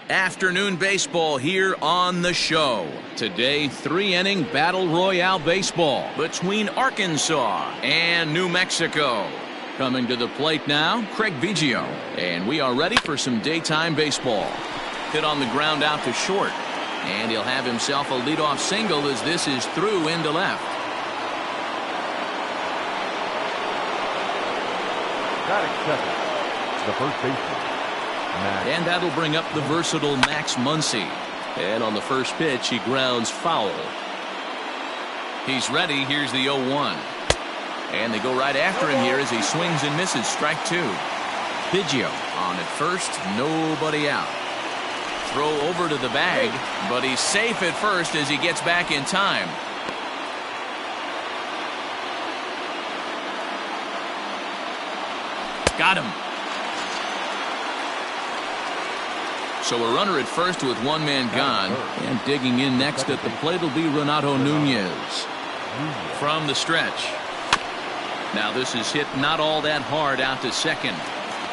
Afternoon baseball here on the show. Today, 3-inning battle royale baseball between Arkansas and New Mexico. Coming to the plate now, Craig Biggio. And we are ready for some daytime baseball. Hit on the ground out to short. And he'll have himself a leadoff single as this is through into left. Batting second, the first baseman. And that'll bring up the versatile Max Muncy. And on the first pitch, he grounds foul. He's ready. Here's the 0-1. And they go right after him here as he swings and misses. Strike two. Biggio on at first. Nobody out. Throw over to the bag, but he's safe at first as he gets back in time. Got him. So a runner at first with one man gone. And digging in next at the plate will be Renato Nunez. From the stretch. Now this is hit not all that hard out to second.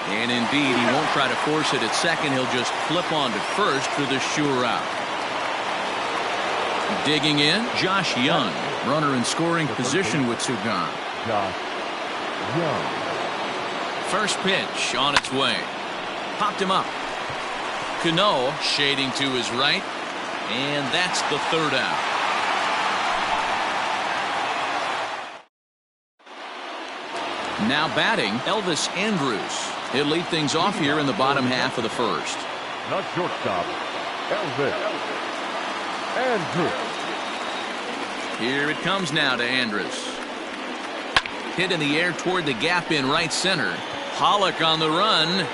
And indeed, he won't try to force it at second. He'll just flip on to first for the sure out. Digging in, Josh Young. Runner in scoring position with two gone. Josh Young. First pitch on its way. Popped him up. Cano shading to his right. And that's the third out. Now batting, Elvis Andrus. He'll lead things off here in the bottom half of the first. Not shortstop, Elvis Andrus. Here it comes now to Andrus. Hit in the air toward the gap in right center. Pollock on the run.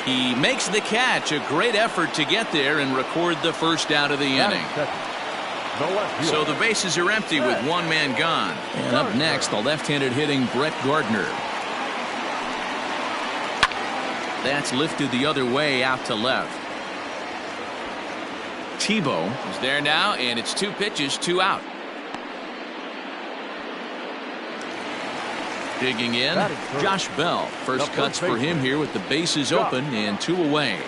He makes the catch. A great effort to get there and record the first out of the inning. So the bases are empty with one man gone. And up next, the left-handed hitting Brett Gardner. That's lifted the other way out to left. Tebow is there now, and it's two pitches, two out. Digging in, Josh Bell. First cuts for him here with the bases open and two away.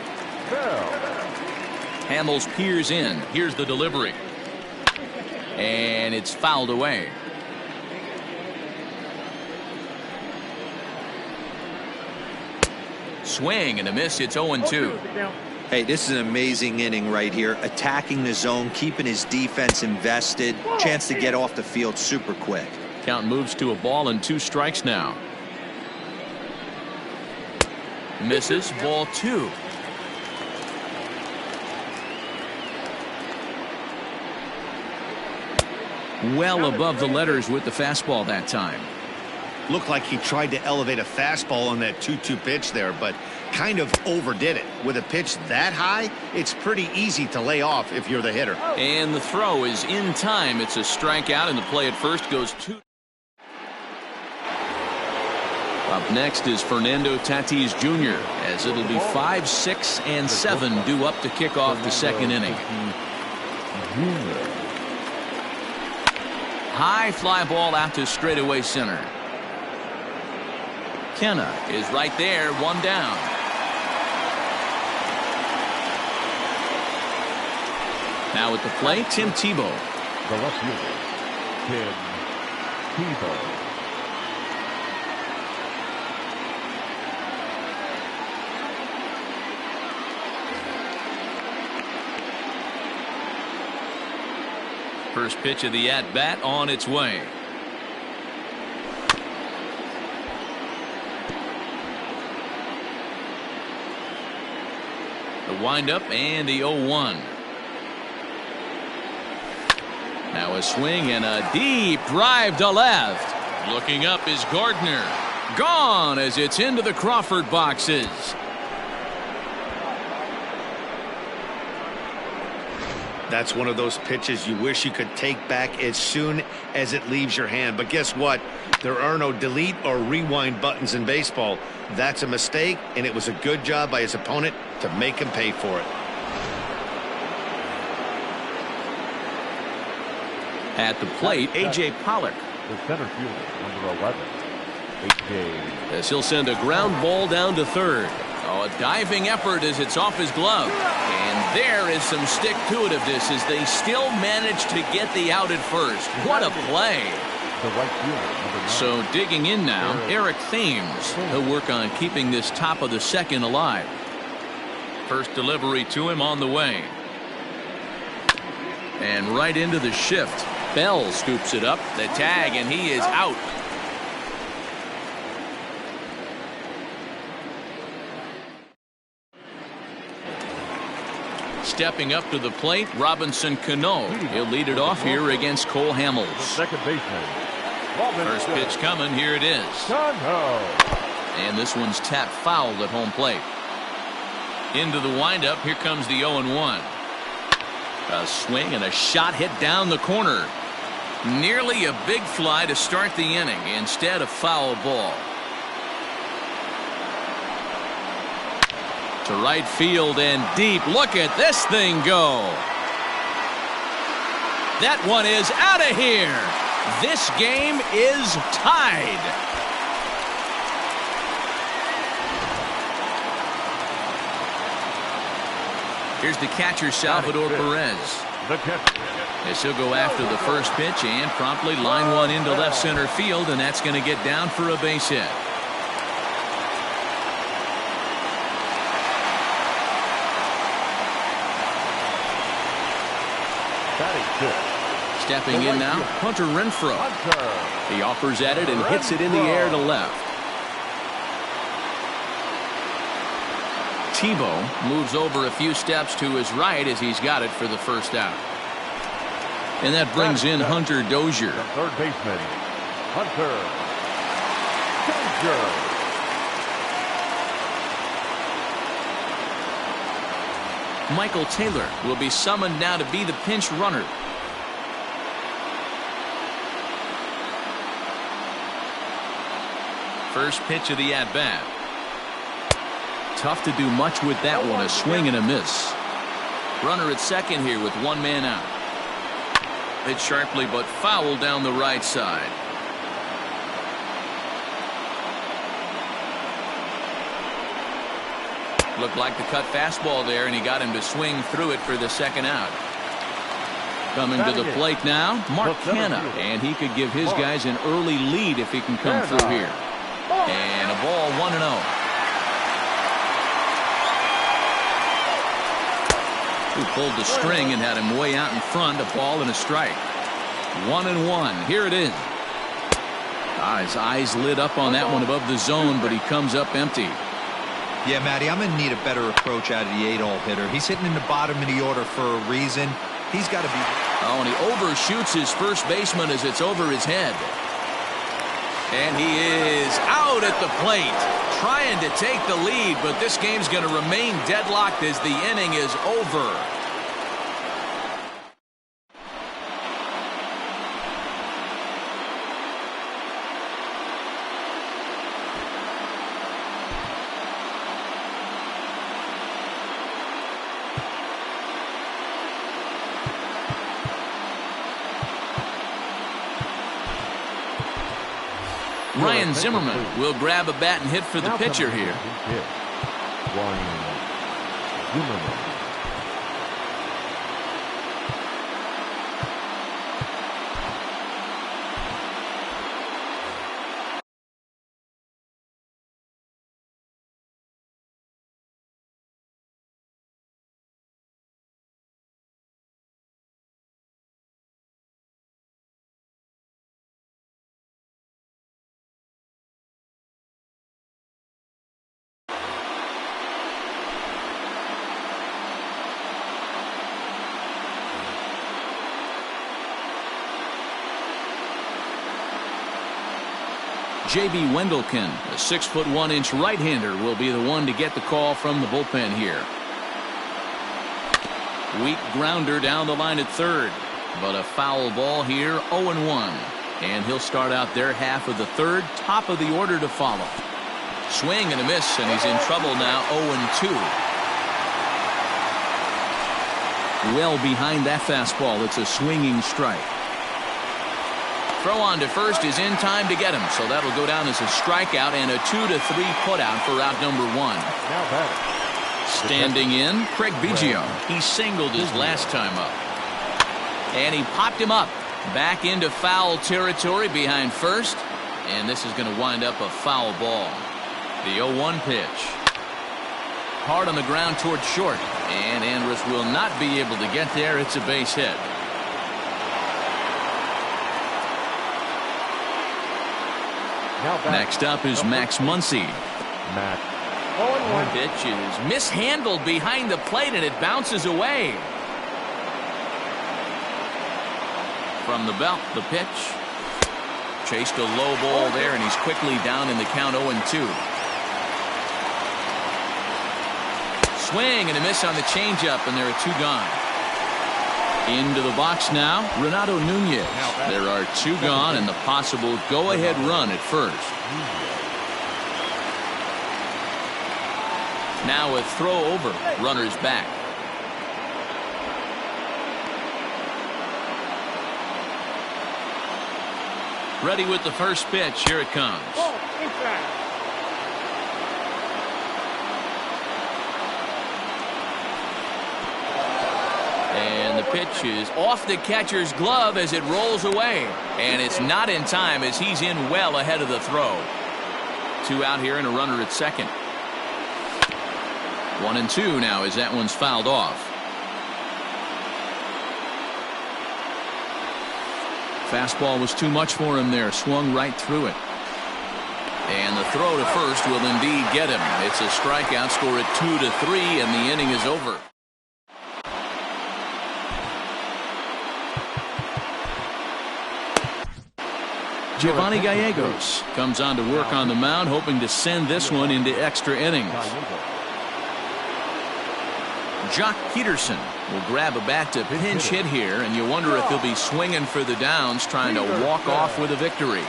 Hamels peers in. Here's the delivery. And it's fouled away. Swing and a miss. It's 0-2. Hey, this is an amazing inning right here. Attacking the zone, keeping his defense invested. Chance to get off the field super quick. Count moves to a ball and two strikes now. Misses. Ball two. Well above the letters with the fastball that time. Looked like he tried to elevate a fastball on that 2-2 pitch there, but kind of overdid it. With a pitch that high, it's pretty easy to lay off if you're the hitter. And the throw is in time. It's a strikeout, and the play at first goes two. Up next is Fernando Tatis Jr. as it'll be 5, 6, and 7 due up to kick off the second inning. High fly ball out to straightaway center. Kenna is right there, one down. Now at the plate, Tim Tebow. The left fielder, Tim Tebow. First pitch of the at-bat on its way. The windup and the 0-1. Now a swing and a deep drive to left. Looking up is Gardner. Gone as it's into the Crawford boxes. That's one of those pitches you wish you could take back as soon as it leaves your hand. But guess what? There are no delete or rewind buttons in baseball. That's a mistake, and it was a good job by his opponent to make him pay for it. At the plate, A.J. Pollock. The center fielder, number 11, A.J. As he'll send a ground ball down to third. Oh, a diving effort as it's off his glove. And there is some stick-to-itiveness as they still manage to get the out at first. What a play. The right fielder, So digging in now, Eric Thames. He'll work on keeping this top of the second alive. First delivery to him on the way. And right into the shift. Bell scoops it up, the tag, and he is out. Stepping up to the plate, Robinson Cano. He'll lead it off here against Cole Hamels. second baseman. First pitch coming, here it is. And this one's tapped foul at home plate. Into the windup, here comes the 0-1. A swing and a shot hit down the corner. Nearly a big fly to start the inning. Instead, a foul ball. To right field and deep. Look at this thing go. That one is out of here. This game is tied. Here's the catcher, Salvador Perez. As he'll go after the first pitch and promptly line one into left center field, and that's going to get down for a base hit. Stepping in now, Hunter Renfroe. He offers at it and hits it in the air to left. Tebow moves over a few steps to his right as he's got it for the first out. And that brings in Hunter Dozier. The third baseman, Hunter Dozier. Michael Taylor will be summoned now to be the pinch runner. First pitch of the at-bat. Tough to do much with that one. A swing and a miss. Runner at second here with one man out. Hit sharply but foul down the right side. Looked like the cut fastball there, and he got him to swing through it for the second out. Coming to the plate now, Mark Canha, and he could give his guys an early lead if he can come through here. And a ball 1-0. Who pulled the string and had him way out in front. A ball and a strike. 1-1. Here it is. His eyes lit up on that one above the zone, but he comes up empty. Yeah, Matty, I'm going to need a better approach out of the 8-hole hitter. He's hitting in the bottom of the order for a reason. He's got to be. Oh, and he overshoots his first baseman as it's over his head. And he is out at the plate, trying to take the lead, but this game's going to remain deadlocked as the inning is over. Ryan Zimmerman will grab a bat and hit for the pitcher here. Ryan Zimmerman. J.B. Wendelken, a 6'1" right-hander, will be the one to get the call from the bullpen here. Weak grounder down the line at third, but a foul ball here, 0-1. And he'll start out their half of the third, top of the order to follow. Swing and a miss, and he's in trouble now, 0-2. Well behind that fastball, it's a swinging strike. throw on to first is in time to get him, so that'll go down as a strikeout and a 2-3 putout for out number 1. Now batting. Standing in, Craig Biggio. He singled his last time up. And he popped him up. Back into foul territory behind first. And this is going to wind up a foul ball. The 0-1 pitch. Hard on the ground towards short. And Andrus will not be able to get there. It's a base hit. Next up is Max Muncy. Max. Pitch is mishandled behind the plate and it bounces away. From the belt, the pitch. Chased a low ball there and he's quickly down in the count 0-2. Swing and a miss on the changeup and there are 2 gone. Into the box now, Renato Nunez. There are 2 gone and the possible go-ahead run at first. Now a throw over, runners back. Ready with the first pitch, here it comes. And the pitch is off the catcher's glove as it rolls away. And it's not in time as he's in well ahead of the throw. 2 out here and a runner at second. 1-2 now as that one's fouled off. Fastball was too much for him there. Swung right through it. And the throw to first will indeed get him. It's a strikeout, score at 2-3 and the inning is over. Giovanni Gallegos comes on to work on the mound, hoping to send this one into extra innings. Jock Peterson will grab a bat to pinch hit here, and you wonder if he'll be swinging for the downs, trying to walk off with a victory.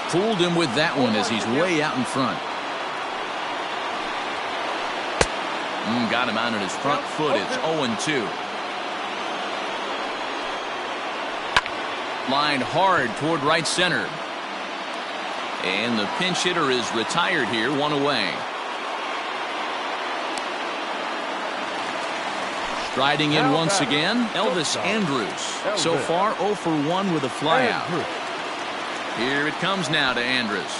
Fooled him with that one as he's way out in front. Got him out on his front foot. It's 0-2. Lined hard toward right center. And the pinch hitter is retired here, 1 away. Striding in once again, Elvis Andrus. So far 0 for 1 with a flyout. Here it comes now to Andrus.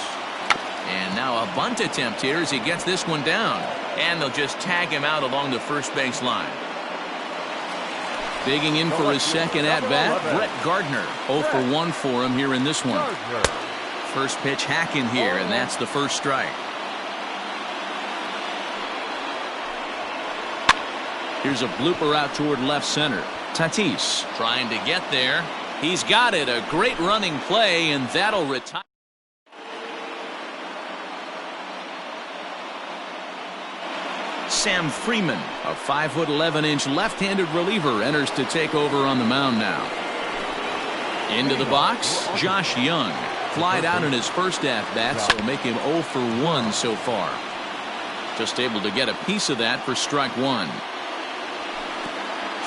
And now a bunt attempt here as he gets this one down. And they'll just tag him out along the first base line. Digging in for his second at-bat, Brett Gardner. 0 for 1 for him here in this one. First pitch hacking here, and that's the first strike. Here's a blooper out toward left center. Tatis trying to get there. He's got it. A great running play, and that'll retire. Sam Freeman, a 5'11" left-handed reliever, enters to take over on the mound now. Into the box, Josh Young. Flied out in his first at-bat, so make him 0 for 1 so far. Just able to get a piece of that for strike 1.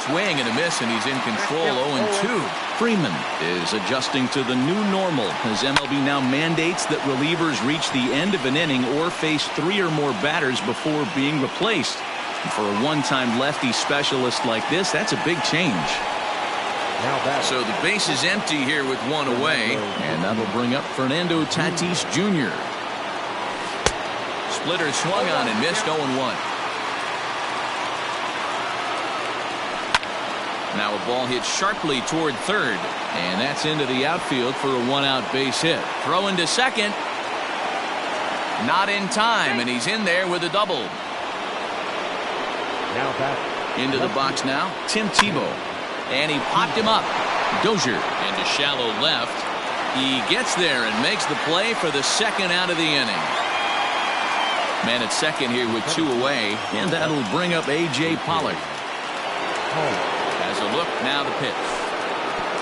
Swing and a miss, and he's in control. 0-2. Freeman is adjusting to the new normal as MLB now mandates that relievers reach the end of an inning or face 3 or more batters before being replaced. And for a one-time lefty specialist like this, that's a big change. So the base is empty here with 1 away, and that'll bring up Fernando Tatis Jr. Splitter swung on and missed. 0-1. Now a ball hit sharply toward third, and that's into the outfield for a 1-out base hit. Throw into second. Not in time, and he's in there with a double. Now back. Into the box now, Tim Tebow. And he popped him up. Dozier into shallow left. He gets there and makes the play for the second out of the inning. Man at second here with 2 away, and that'll bring up A.J. Pollock. Has a look, now the pitch.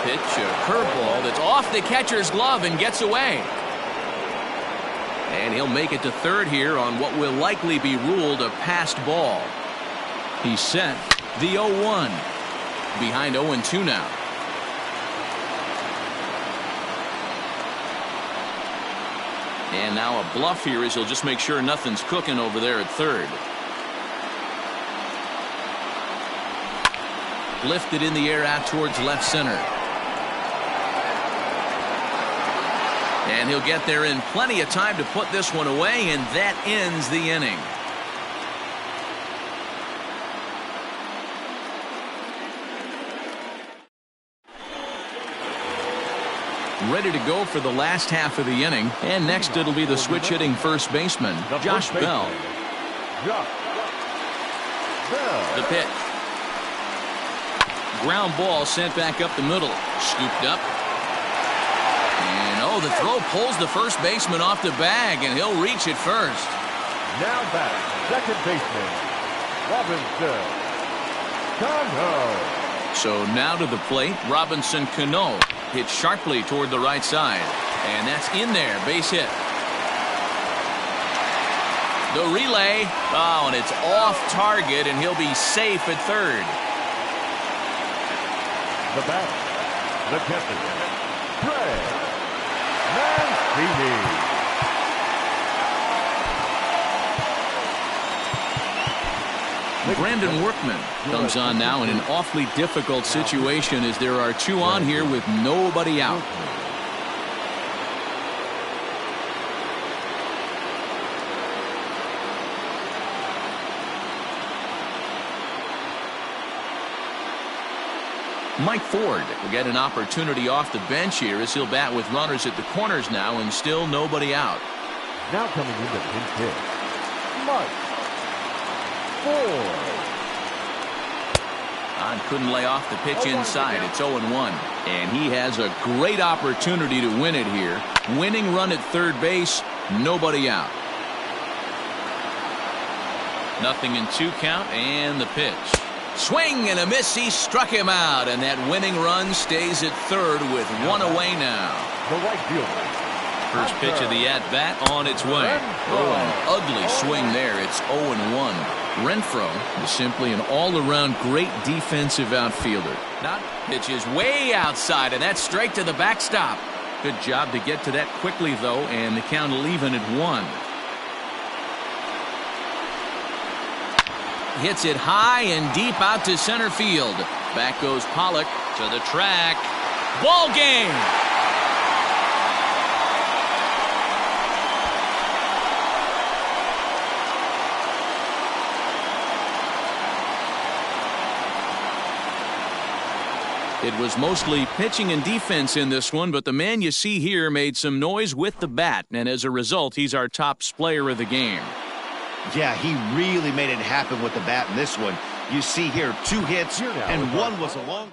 Pitch, a curveball that's off the catcher's glove and gets away. And he'll make it to third here on what will likely be ruled a passed ball. He's set. The 0-1. Behind 0-2 now. And now a bluff here as he'll just make sure nothing's cooking over there at third. Lifted in the air out towards left center. And he'll get there in plenty of time to put this one away, and that ends the inning. Ready to go for the last half of the inning, and next it'll be the switch hitting first baseman, Josh Bell. The pitch. Ground ball sent back up the middle. Scooped up. And oh, the throw pulls the first baseman off the bag, and he'll reach it first. Now back, second baseman, Robinson Cano. So now to the plate, Robinson Cano hit sharply toward the right side. And that's in there, base hit. The relay, oh, and it's off target, and he'll be safe at third. The bat, the catcher, Trey Mancini. Brandon Workman comes on now in an awfully difficult situation as there are two on here with nobody out. Mike Ford will get an opportunity off the bench here as he'll bat with runners at the corners now and still nobody out. Now coming in the pinch hit, Mike Ford. Couldn't lay off the pitch inside. It's 0-1. And he has a great opportunity to win it here. Winning run at third base, nobody out. 0-2 count, and the pitch. Swing and a miss. He struck him out, and that winning run stays at third with one away now. The right fielder. First pitch of the at-bat on its way. Oh, an ugly swing there. It's 0-1. Renfroe is simply an all-around great defensive outfielder. That pitch is way outside, and that's straight to the backstop. Good job to get to that quickly, though, and the count will even at 1. Hits it high and deep out to center field. Back goes Pollock to the track. Ball game! It was mostly pitching and defense in this one, but the man you see here made some noise with the bat, and as a result, he's our top player of the game. Yeah, he really made it happen with the bat in this one. You see here 2 hits, and one was a long...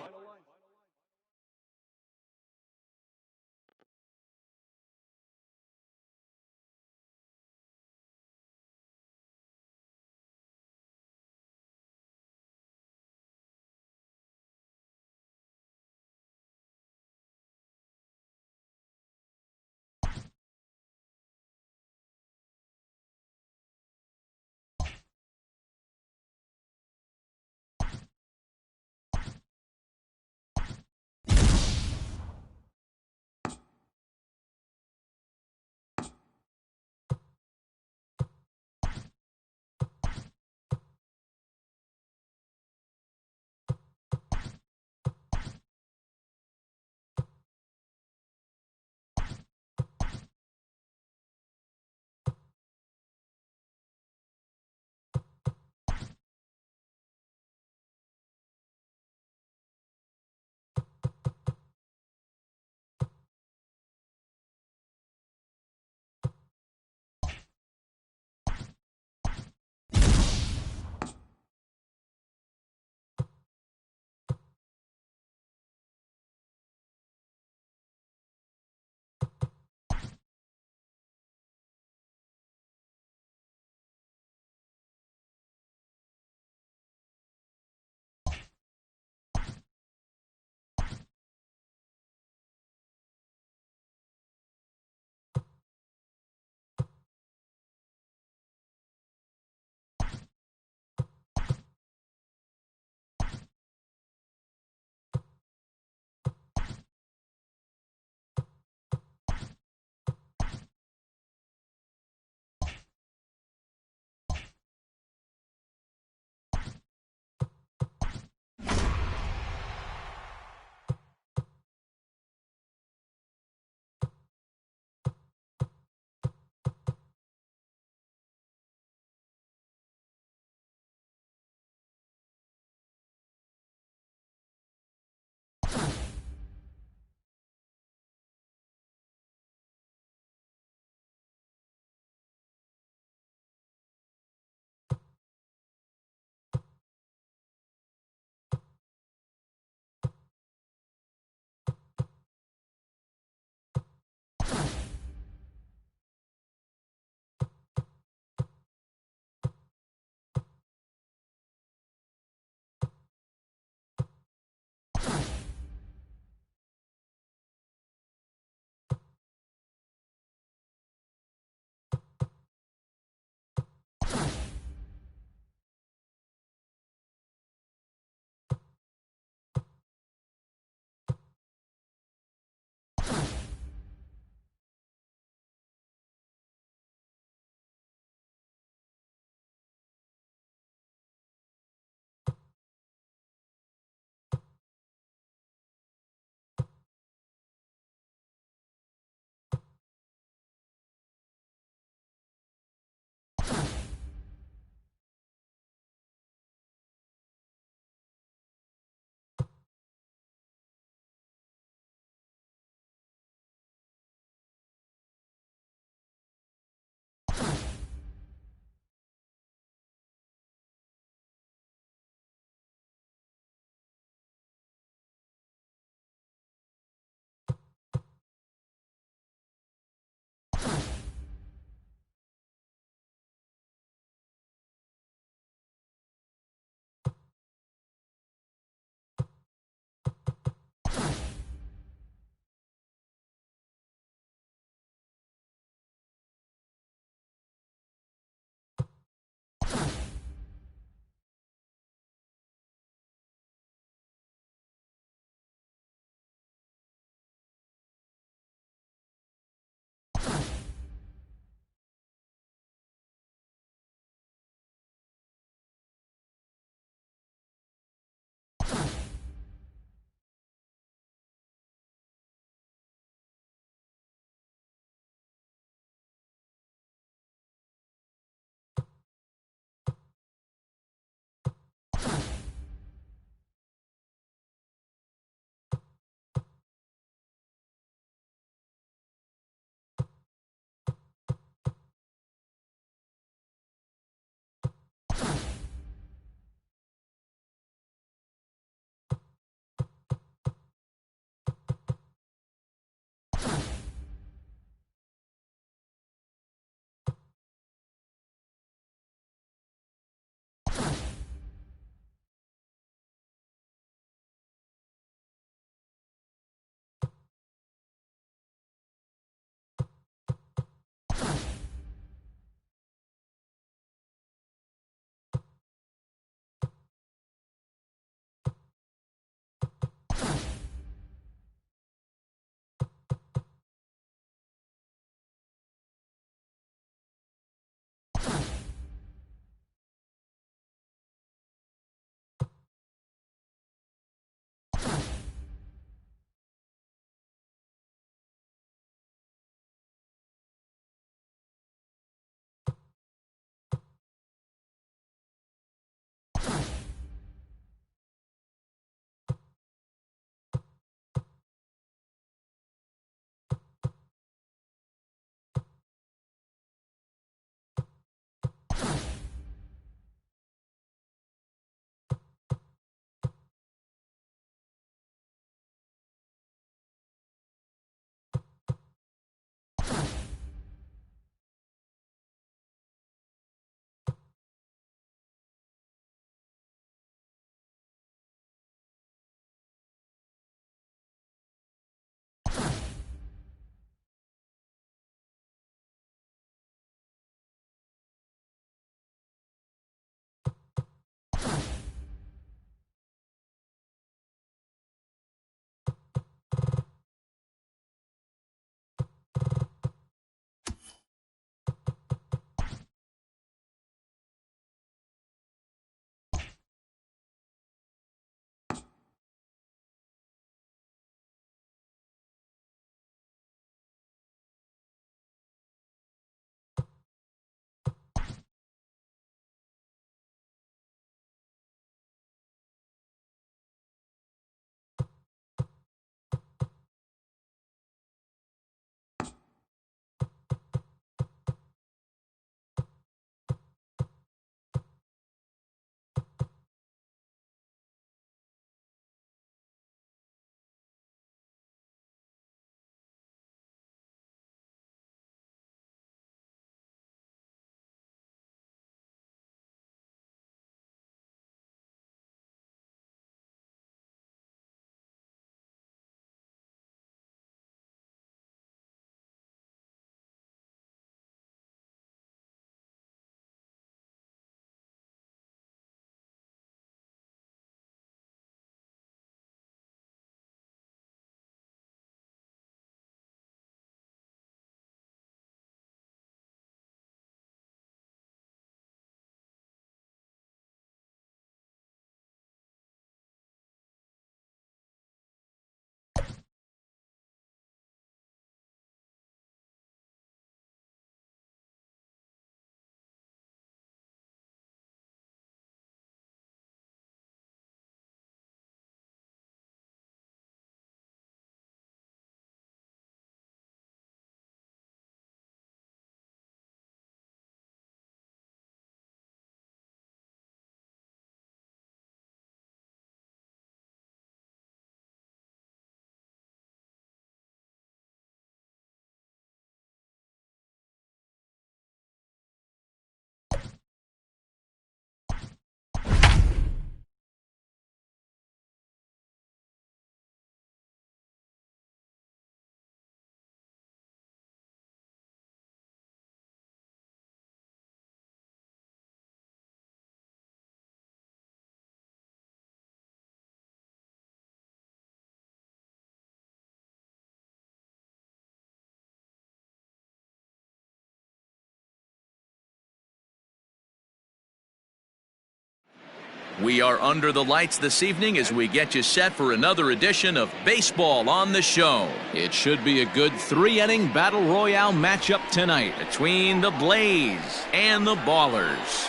We are under the lights this evening as we get you set for another edition of Baseball on the Show. It should be a good 3-inning battle royale matchup tonight between the Blaze and the Ballers.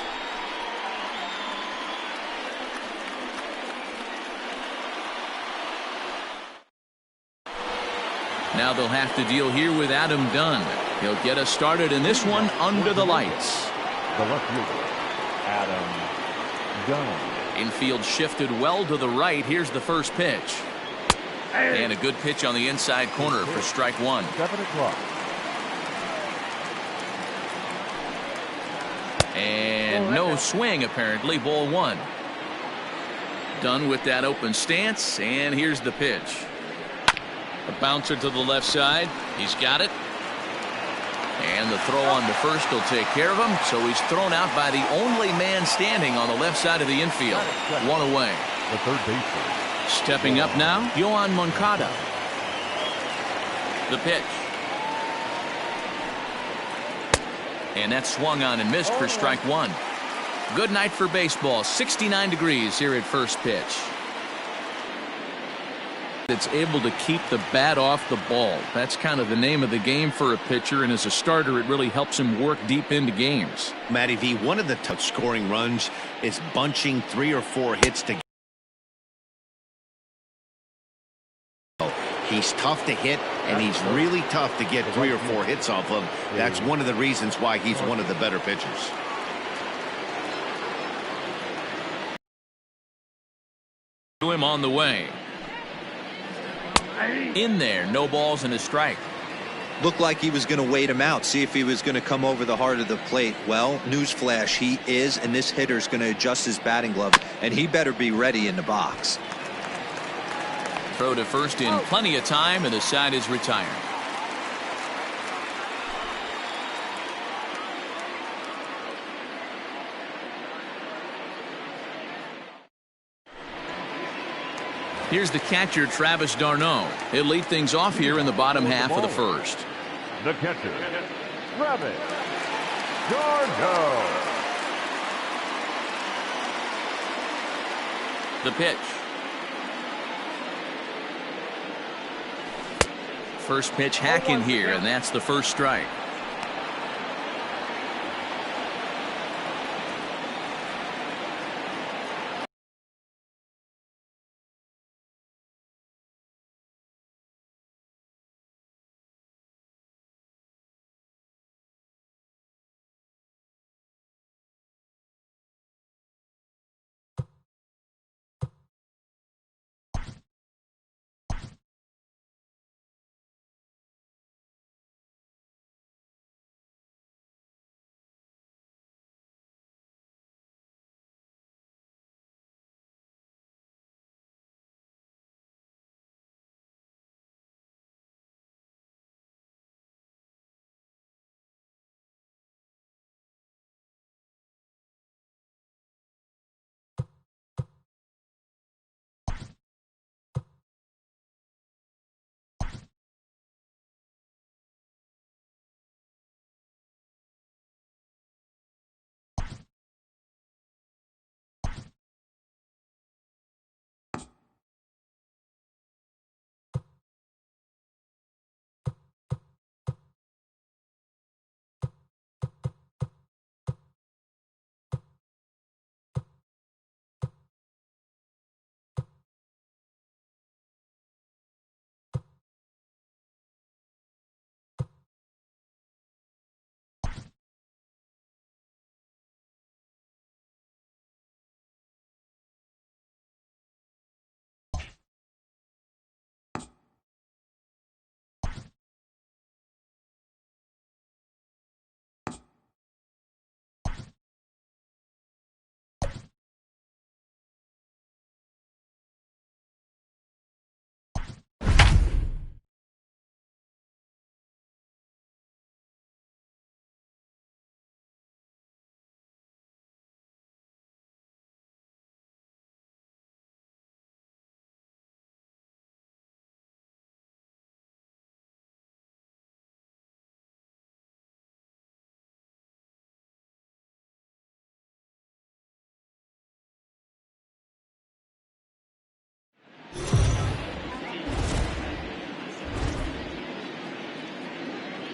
Now they'll have to deal here with Adam Dunn. He'll get us started in this one under the lights. The left fielder, Adam Dunn. Infield shifted well to the right. Here's the first pitch. And a good pitch on the inside corner for strike one. 7 o'clock. And no swing apparently. Ball one. Dunn with that open stance, and here's the pitch. A bouncer to the left side. He's got it. And the throw on to first will take care of him. So he's thrown out by the only man standing on the left side of the infield. One away. The third baseman. Stepping up now, Yohan Moncada. The pitch. And that's swung on and missed for strike one. Good night for baseball. 69 degrees here at first pitch. It's able to keep the bat off the ball. That's kind of the name of the game for a pitcher, and as a starter it really helps him work deep into games. Matty V, one of the tough scoring runs is bunching 3 or 4 hits together. He's tough to hit, and he's really tough to get 3 or 4 hits off of. That's one of the reasons why he's one of the better pitchers. To him on the way. In there, no balls and a strike. Looked like he was going to wait him out, see if he was going to come over the heart of the plate. Well, newsflash, he is, and this hitter's going to adjust his batting glove, and he better be ready in the box. Throw to first in plenty of time, and the side is retired. Here's the catcher, Travis d'Arnaud. He'll lead things off here in the bottom half of the first. The catcher, Travis d'Arnaud. The pitch. First pitch hack in here, and that's the first strike.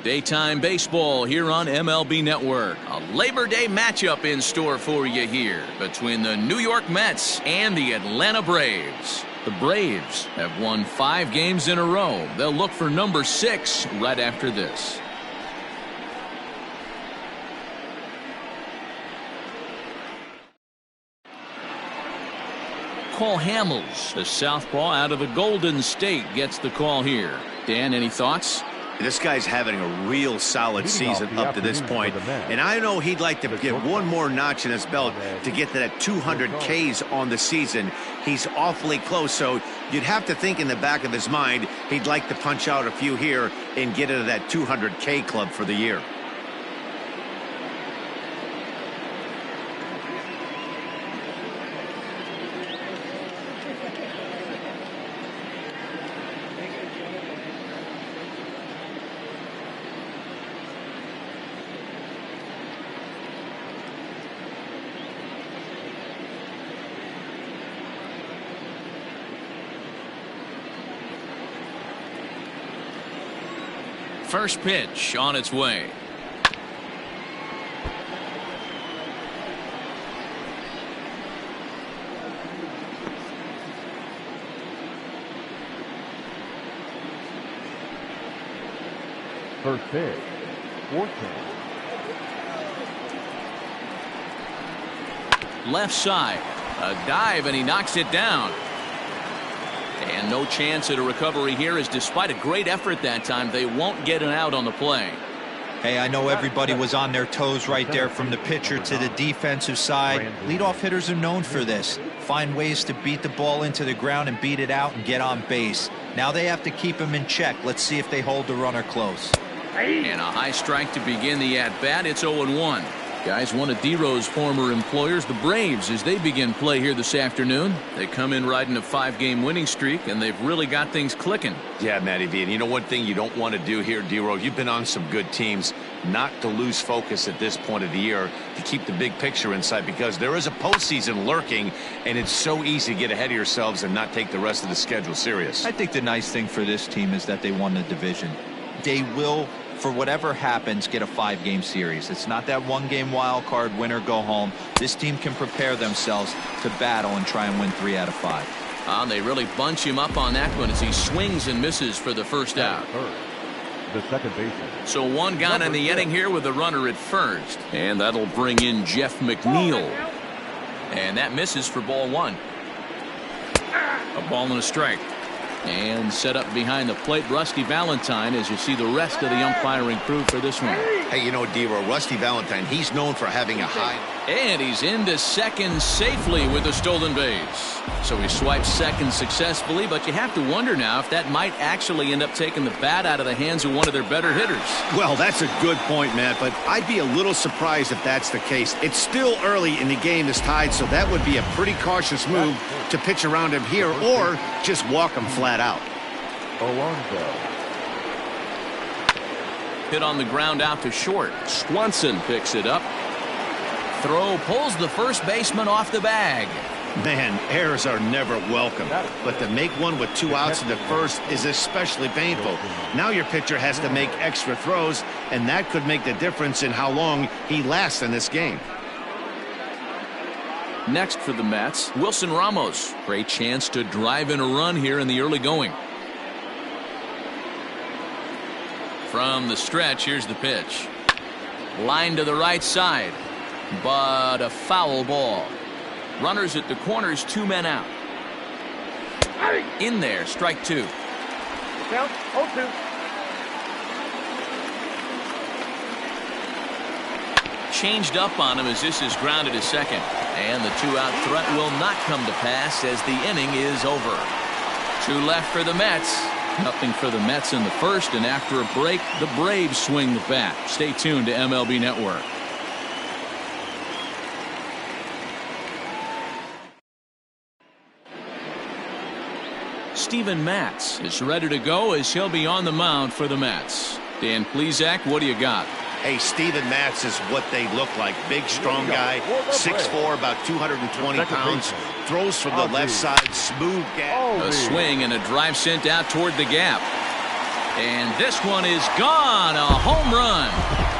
Daytime baseball here on MLB Network. A Labor Day matchup in store for you here between the New York Mets and the Atlanta Braves. The Braves have won 5 games in a row. They'll look for number 6 right after this. Cole Hamels, the southpaw out of the Golden State, gets the call here. Dan, any thoughts? This guy's having a real solid season up to this point, and I know he'd like to get one more notch in his belt to get to that 200 Ks on the season. He's awfully close, so you'd have to think in the back of his mind he'd like to punch out a few here and get into that 200 K club for the year. First pitch on its way. First pitch. 4-10. Left side. A dive, and he knocks it down. And no chance at a recovery here, as despite a great effort that time, they won't get an out on the play. Hey, I know everybody was on their toes right there from the pitcher to the defensive side. Leadoff hitters are known for this. Find ways to beat the ball into the ground and beat it out and get on base. Now they have to keep him in check. Let's see if they hold the runner close. And a high strike to begin the at-bat. It's 0-1. Guys, one of D-Row's former employers, the Braves, as they begin play here this afternoon. They come in riding a 5-game winning streak, and they've really got things clicking. Yeah, Matty V, and you know one thing you don't want to do here, D-Row, you've been on some good teams, not to lose focus at this point of the year, to keep the big picture in sight, because there is a postseason lurking, and it's so easy to get ahead of yourselves and not take the rest of the schedule serious. I think the nice thing for this team is that they won the division. They will, for whatever happens, get a 5-game series. It's not that 1-game wild card, win or go home. This team can prepare themselves to battle and try and win 3 out of 5. They really bunch him up on that one as he swings and misses for the first out. The second baseman. So one gone in the inning here with a runner at first. And that'll bring in Jeff McNeil. And that misses for ball 1. A ball and a strike. And set up behind the plate, Rusty Valentine, as you see the rest of the umpiring crew for this one. Hey, you know, D-Row, Rusty Valentine, he's known for having a high. And he's into second safely with a stolen base. So he swipes second successfully, but you have to wonder now if that might actually end up taking the bat out of the hands of one of their better hitters. Well, that's a good point, Matt, but I'd be a little surprised if that's the case. It's still early in the game is tied, so that would be a pretty cautious move to pitch around him here or just walk him flat out. Alonso. Hit on the ground out to short. Swanson picks it up. Throw pulls the first baseman off the bag. Man, errors are never welcome, but to make one with 2 outs in the first is especially painful. Now your pitcher has to make extra throws, and that could make the difference in how long he lasts in this game. Next for the Mets, Wilson Ramos. Great chance to drive in a run here in the early going. From the stretch, here's the pitch. Line to the right side, but a foul ball. Runners at the corners, 2 men out. In there, strike 2. Count 0-2. Changed up on him as this is grounded to second. And the 2-out threat will not come to pass as the inning is over. 2 left for the Mets. Nothing for the Mets in the first, and after a break, the Braves swing the bat. Stay tuned to MLB Network. Steven Matz is ready to go as he'll be on the mound for the Mets. Dan Plesac, what do you got? Hey, Steven Matz is what they look like. Big, strong guy, 6'4", about 220 pounds. Throws from the left side, smooth gap. A swing and a drive sent out toward the gap. And this one is gone. A home run.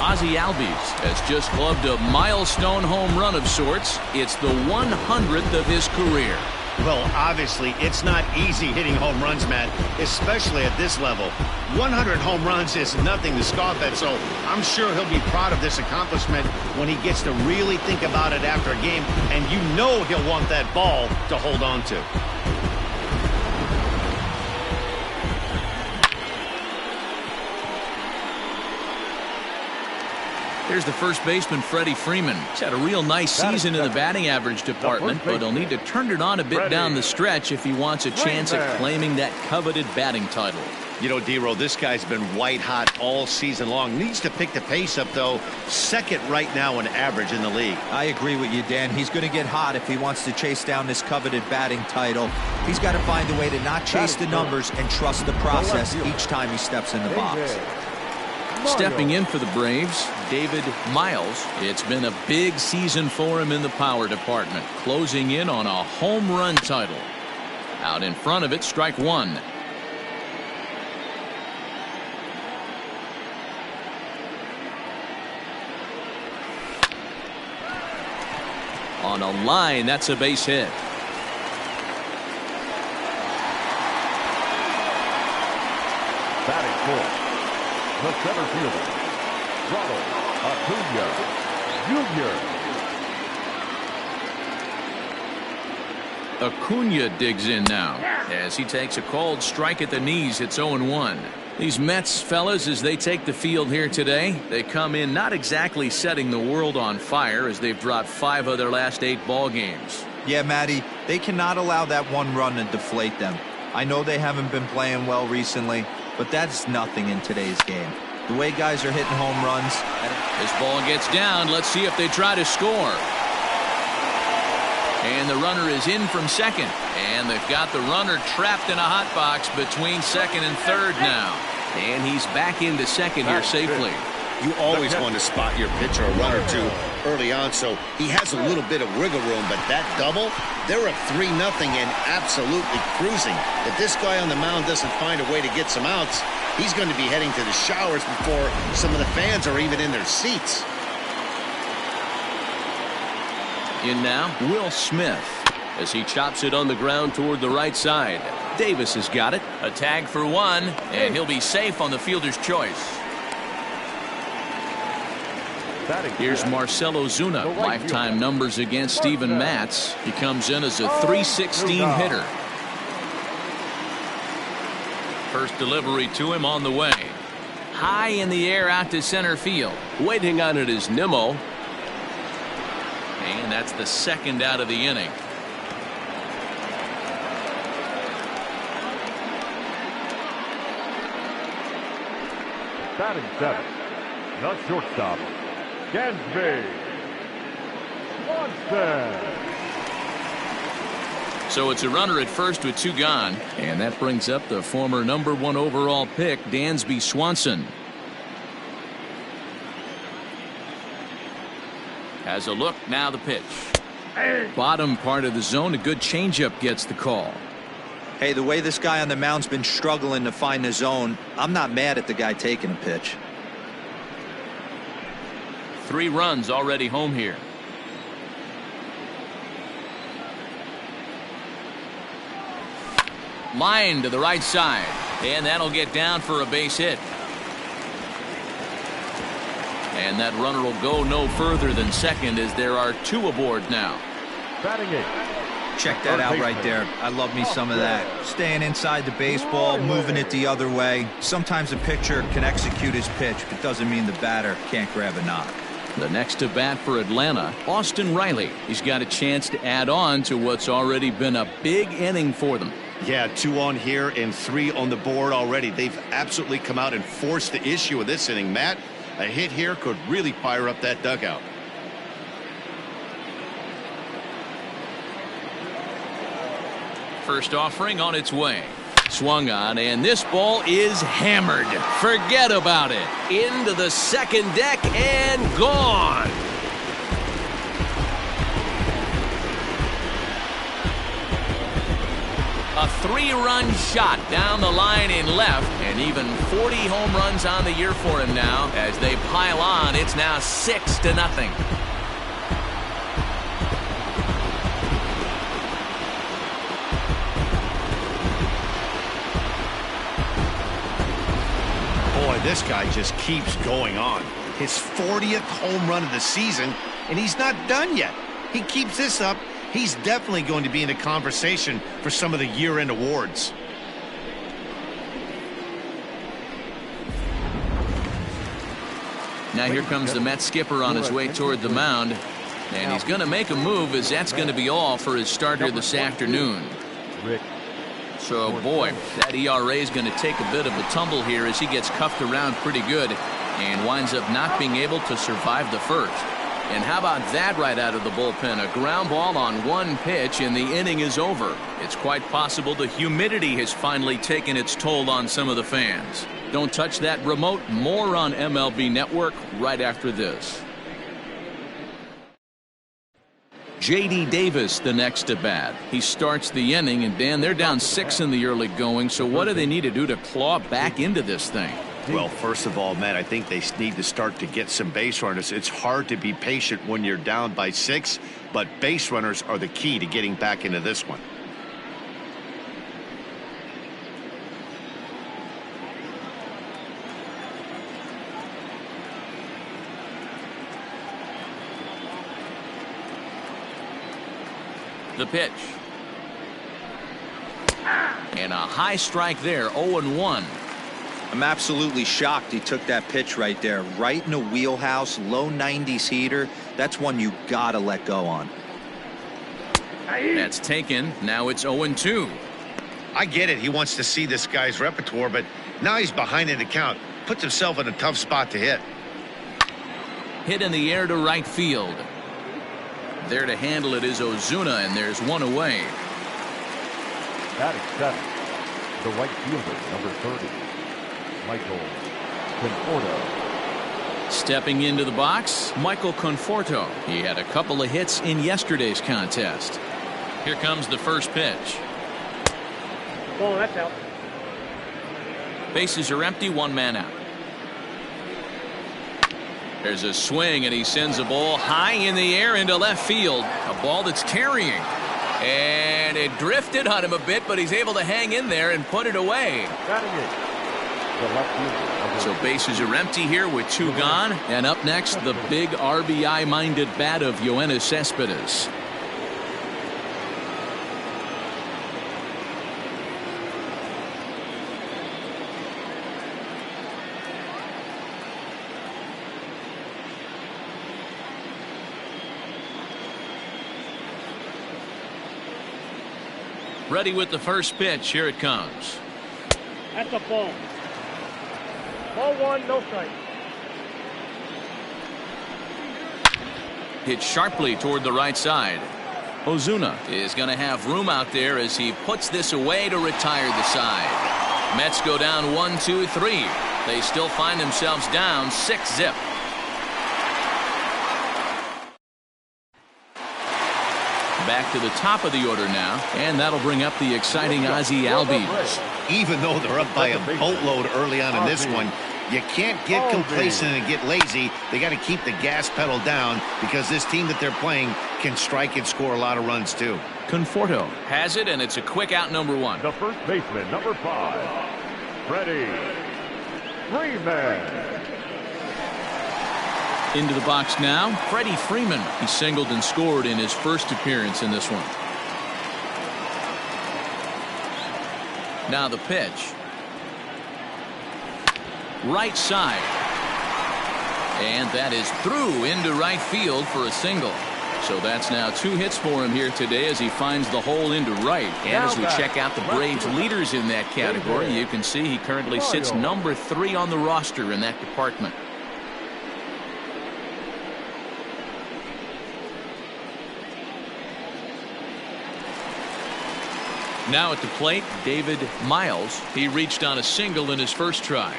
Ozzie Albies has just clubbed a milestone home run of sorts. It's the 100th of his career. Well, obviously, it's not easy hitting home runs, Matt, especially at this level. 100 home runs is nothing to scoff at, so I'm sure he'll be proud of this accomplishment when he gets to really think about it after a game, and you know he'll want that ball to hold on to. Here's the first baseman, Freddie Freeman. He's had a real nice season in the batting average department, but he'll need to turn it on a bit down the stretch if he wants a chance at claiming that coveted batting title. You know, D-Row, this guy's been white hot all season long. Needs to pick the pace up, though. Second right now in average in the league. I agree with you, Dan. He's going to get hot if he wants to chase down this coveted batting title. He's got to find a way to not chase the numbers and trust the process each time he steps in the box. Stepping in for the Braves, David Miles. It's been a big season for him in the power department, closing in on a home run title. Out in front of it, strike one. On a line, that's a base hit. Batting fourth, the center fielder, Ronald Acuna Jr. Acuna digs in now as he takes a called strike at the knees. It's 0-1. These Mets fellas, as they take the field here today, they come in not exactly setting the world on fire as they've dropped 5 of their last 8 ball games. Yeah, Matty, they cannot allow that one run to deflate them. I know they haven't been playing well recently, but that's nothing in today's game. The way guys are hitting home runs. This ball gets down. Let's see if they try to score. And the runner is in from second. And they've got the runner trapped in a hot box between second and third now. And he's back into second here safely. You always want to spot your pitcher a run or two early on, so he has a little bit of wiggle room, but that double, they're up 3-0 and absolutely cruising. If this guy on the mound doesn't find a way to get some outs, he's going to be heading to the showers before some of the fans are even in their seats. In now, Will Smith as he chops it on the ground toward the right side. Davis has got it. A tag for one, and he'll be safe on the fielder's choice. Here's Marcell Ozuna. Lifetime numbers against Steven Matz. He comes in as a .316 hitter. First delivery to him on the way. High in the air out to center field. Waiting on it is Nimmo. And that's the second out of the inning. Batting seventh, the shortstop, Gansby Swanson. So it's a runner at first with 2 gone, and that brings up the former #1 overall pick, Dansby Swanson. Has a look, now the pitch. Bottom part of the zone, a good changeup gets the call. Hey, the way this guy on the mound's been struggling to find the zone, I'm not mad at the guy taking a pitch. 3 runs already home here. Line to the right side, and that'll get down for a base hit. And that runner will go no further than second as there are 2 aboard now. Batting eighth. Check that out right there. I love me some of that. Staying inside the baseball, moving it the other way. Sometimes a pitcher can execute his pitch, but doesn't mean the batter can't grab a knock. The next to bat for Atlanta, Austin Riley. He's got a chance to add on to what's already been a big inning for them. Yeah, 2 on here and 3 on the board already. They've absolutely come out and forced the issue of this inning. Matt, a hit here could really fire up that dugout. First offering on its way. Swung on, and this ball is hammered. Forget about it. Into the second deck and gone. A 3-run shot down the line in left, and even 40 home runs on the year for him now. As they pile on, it's now 6-0. Boy, this guy just keeps going on. His 40th home run of the season, and he's not done yet. He keeps this up, he's definitely going to be in the conversation for some of the year-end awards. Now here comes the Mets skipper on his way toward the mound, and he's going to make a move, as that's going to be all for his starter this afternoon. So, boy, that ERA is going to take a bit of a tumble here as he gets cuffed around pretty good and winds up not being able to survive the first. And how about that right out of the bullpen? A ground ball on one pitch, and the inning is over. It's quite possible the humidity has finally taken its toll on some of the fans. Don't touch that remote. More on MLB Network right after this. J.D. Davis the next to bat. He starts the inning, and Dan, they're down 6 in the early going, so what do they need to do to claw back into this thing? Well, first of all, Matt, I think they need to start to get some base runners. It's hard to be patient when you're down by 6, but base runners are the key to getting back into this one. The pitch. And a high strike there, 0-1. I'm absolutely shocked he took that pitch right there, right in the wheelhouse, low 90s heater. That's one you gotta let go on. That's taken. Now it's 0-2. I get it. He wants to see this guy's repertoire, but now he's behind in the count. Puts himself in a tough spot to hit. Hit in the air to right field. There to handle it is Ozuna, and there's one away. Batting 7, the right fielder, number 30, Michael Conforto. Stepping into the box, Michael Conforto. He had a couple of hits in yesterday's contest. Here comes the first pitch. Oh, that's out. Bases are empty, 1 man out. There's a swing, and he sends a ball high in the air into left field. A ball that's carrying. And it drifted on him a bit, but he's able to hang in there and put it away. So bases are empty here with 2 gone. And up next, the big RBI-minded bat of Yoenis Cespedes. Ready with the first pitch. Here it comes. That's a ball. Ball 1, no strike. Hit sharply toward the right side. Ozuna is going to have room out there as he puts this away to retire the side. Mets go down 1-2-3. They still find themselves down 6-0. Back to the top of the order now, and that'll bring up the exciting Ozzie Albies. Even though they're up by a boatload early on in this one, you can't get complacent and get lazy. They got to keep the gas pedal down because this team that they're playing can strike and score a lot of runs too. Conforto has it, and it's a quick out, number 1. The first baseman, number 5, Freddie Freeman. Into the box now, Freddie Freeman. He singled and scored in his first appearance in this one. Now the pitch. Right side. And that is through into right field for a single. So that's now 2 hits for him here today as he finds the hole into right. And as we check out the Braves leaders in that category, you can see he currently sits number 3 on the roster in that department. Now at the plate, David Miles. He reached on a single in his first try.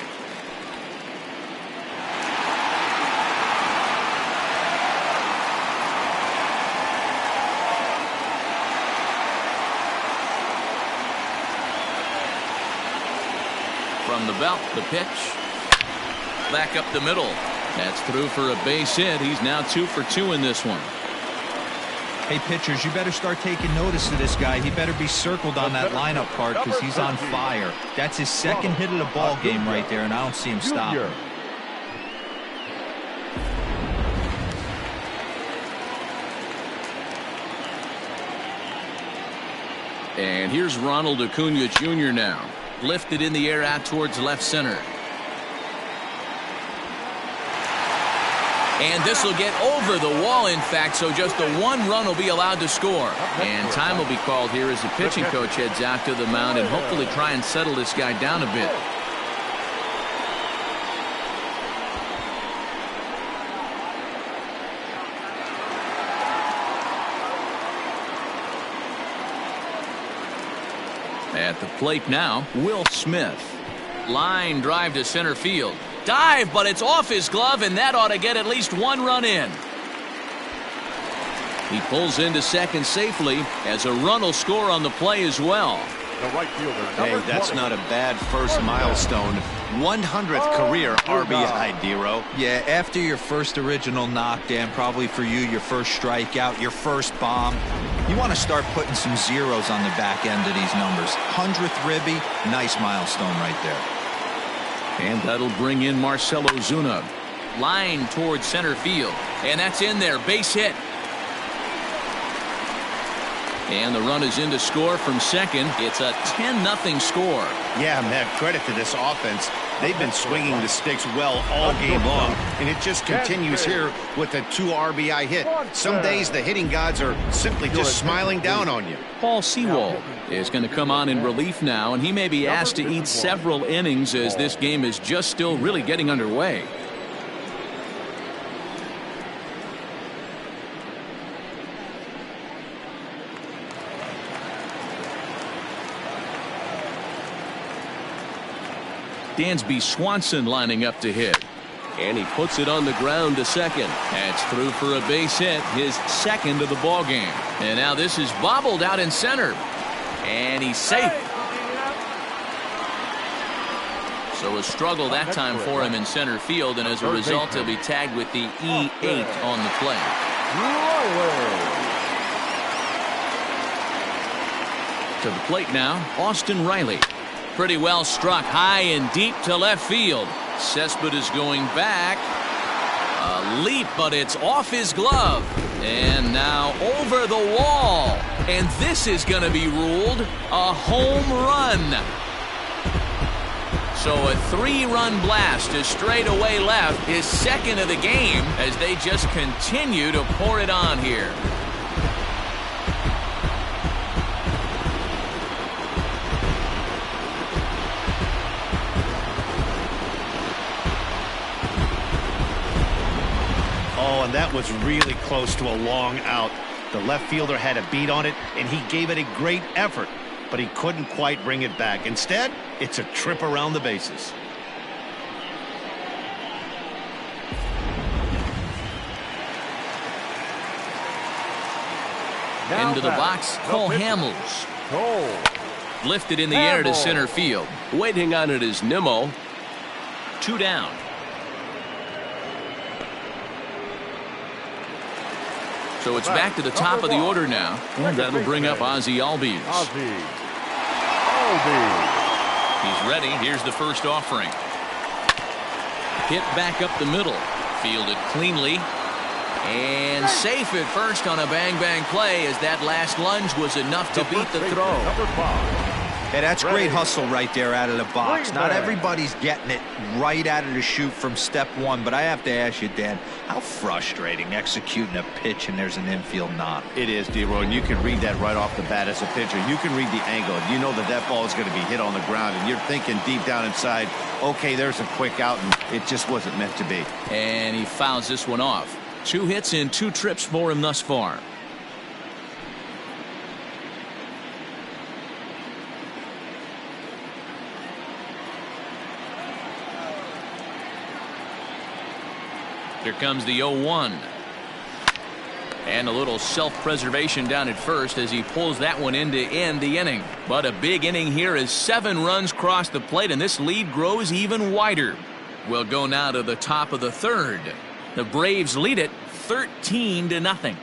From the belt, the pitch. Back up the middle. That's through for a base hit. He's now 2 for 2 in this one. Hey, pitchers, you better start taking notice of this guy. He better be circled on that lineup card because he's on fire. That's his second hit of the ball game right there, and I don't see him stopping. And here's Ronald Acuna Jr. now. Lifted in the air out towards left center. And this will get over the wall, in fact, so just the 1 run will be allowed to score. And time will be called here as the pitching coach heads out to the mound and hopefully try and settle this guy down a bit. At the plate now, Will Smith. Line drive to center field. Dive, but it's off his glove, and that ought to get at least 1 run in. He pulls into second safely as a run will score on the play as well. The right fielder. Hey, that's not a bad first milestone. 100th career RBI, Dero. Yeah, after your first original knock, Dan, probably for you, your first strikeout, your first bomb, you want to start putting some zeros on the back end of these numbers. 100th ribby, nice milestone right there. And that'll bring in Marcell Ozuna. Line towards center field. And that's in there. Base hit. And the run is in to score from second. It's a 10-0 score. Yeah, man, credit to this offense. They've been swinging the sticks well all game long, and it just continues here with a 2 RBI hit. Some days the hitting gods are simply just smiling down on you. Paul Sewald is going to come on in relief now, and he may be asked to eat several innings as this game is just still really getting underway. Dansby Swanson lining up to hit. And he puts it on the ground to second. That's through for a base hit, his second of the ball game. And now this is bobbled out in center. And he's safe. So a struggle that time for him in center field, and as a result he'll be tagged with the E8 on the play. To the plate now, Austin Riley. Pretty well struck high and deep to left field. Cespedes going back. A leap, but it's off his glove. And now over the wall. And this is going to be ruled a home run. So a 3-run blast to straightaway left, his second of the game, as they just continue to pour it on here. Oh, and that was really close to a long out. The left fielder had a beat on it, and he gave it a great effort, but he couldn't quite bring it back. Instead, it's a trip around the bases. Into the box, Cole Hamels. Lifted in the air to center field. Waiting on it is Nimmo. 2 down. So it's back to the top of the order now. And that'll bring up Ozzie Albies. He's ready. Here's the first offering. Hit back up the middle. Fielded cleanly. And safe at first on a bang-bang play, as that last lunge was enough to beat the throw. Hey, that's great hustle right there out of the box. Not everybody's getting it right out of the chute from step one, but I have to ask you, Dan, how frustrating executing a pitch and there's an infield knock. It is, D-Roy, and you can read that right off the bat as a pitcher. You can read the angle. You know that that ball is going to be hit on the ground, and you're thinking deep down inside, okay, there's a quick out, and it just wasn't meant to be. And he fouls this one off. 2 hits and 2 trips for him thus far. Here comes the 0-1. And a little self-preservation down at first as he pulls that one in to end the inning. But a big inning here as 7 runs cross the plate, and this lead grows even wider. We'll go now to the top of the 3rd. The Braves lead it 13-0.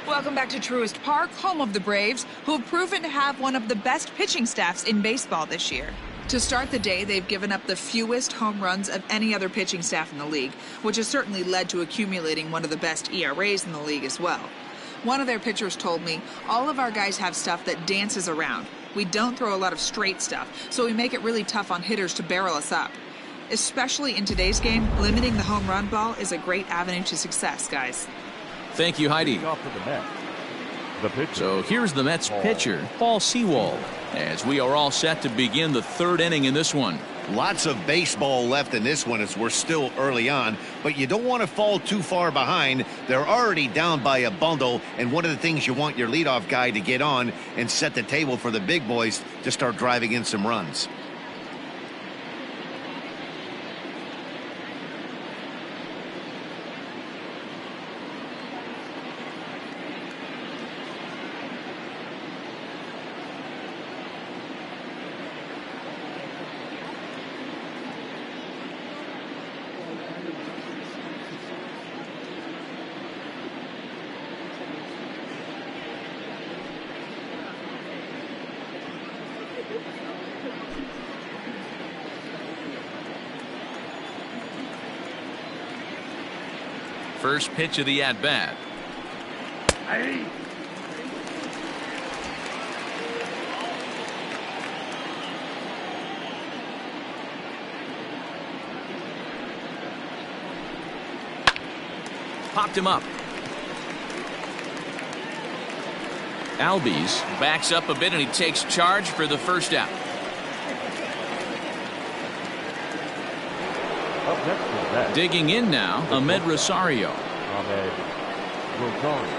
Welcome back to Truist Park, home of the Braves, who have proven to have one of the best pitching staffs in baseball this year. To start the day, they've given up the fewest home runs of any other pitching staff in the league, which has certainly led to accumulating one of the best ERAs in the league as well. One of their pitchers told me, all of our guys have stuff that dances around. We don't throw a lot of straight stuff, so we make it really tough on hitters to barrel us up. Especially in today's game, limiting the home run ball is a great avenue to success, guys. Thank you, Heidi. Off to the Mets. The pitcher. So here's the Mets pitcher, Paul Sewald, as we are all set to begin the 3rd inning in this one. Lots of baseball left in this one as we're still early on, but you don't want to fall too far behind. They're already down by a bundle, and one of the things you want your leadoff guy to get on and set the table for the big boys to start driving in some runs. First pitch of the at-bat. Popped him up. Albies backs up a bit and he takes charge for the first out. Up next to that. Digging in now, Ahmed Rosario. Ahmed Rosario.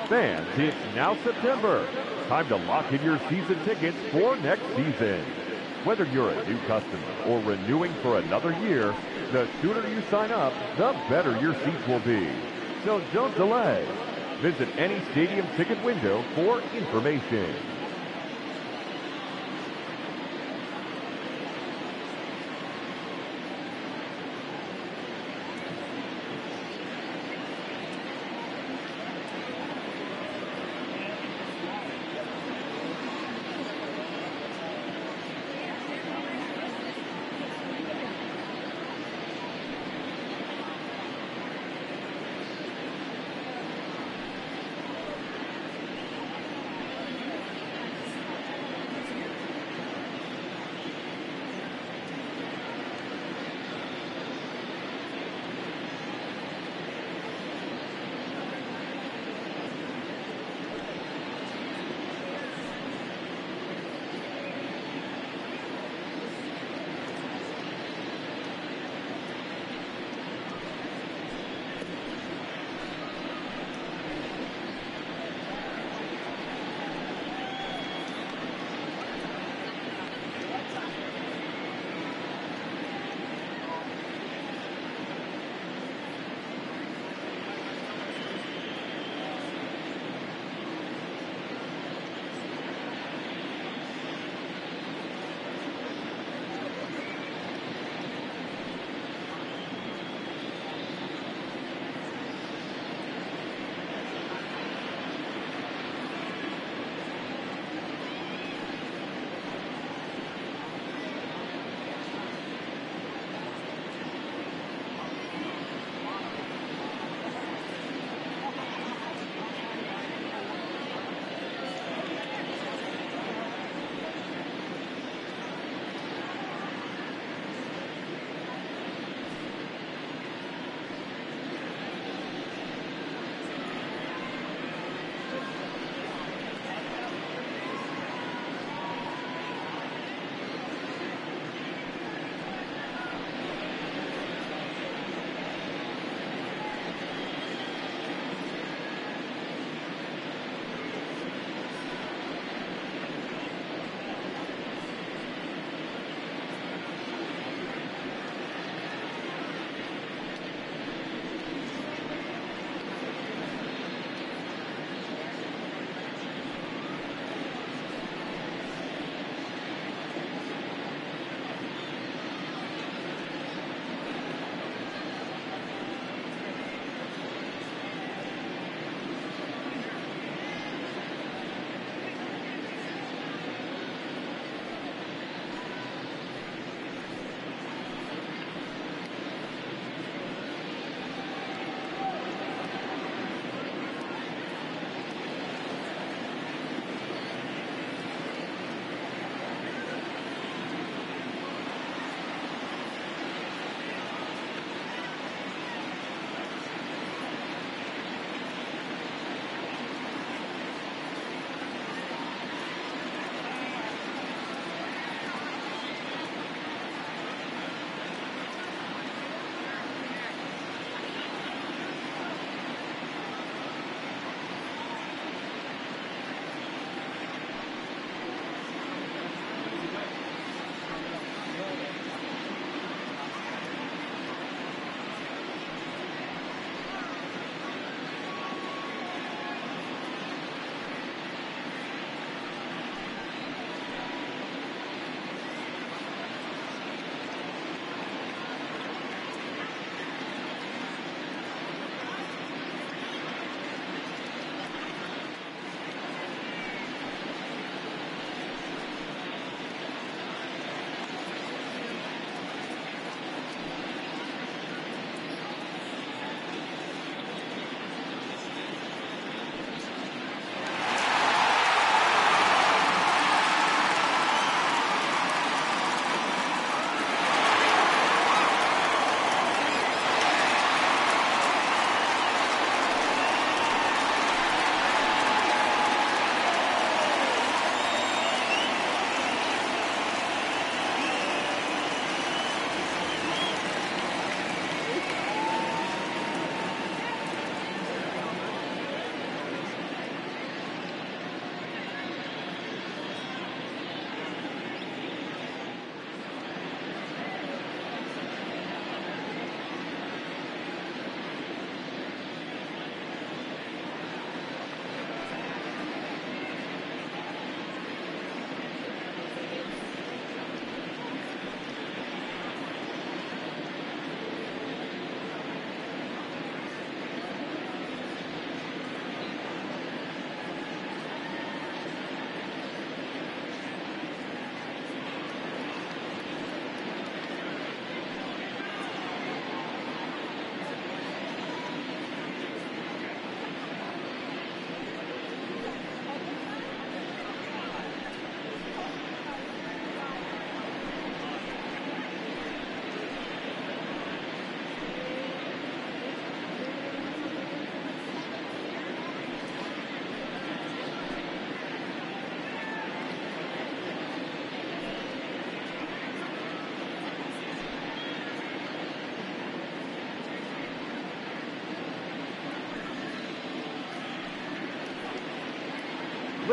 Fans, it's now September. Time to lock in your season tickets for next season. Whether you're a new customer or renewing for another year, the sooner you sign up, the better your seats will be. So don't delay. Visit any stadium ticket window for information.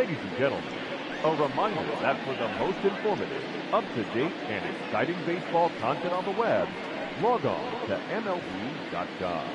Ladies and gentlemen, a reminder that for the most informative, up-to-date, and exciting baseball content on the web, log on to MLB.com.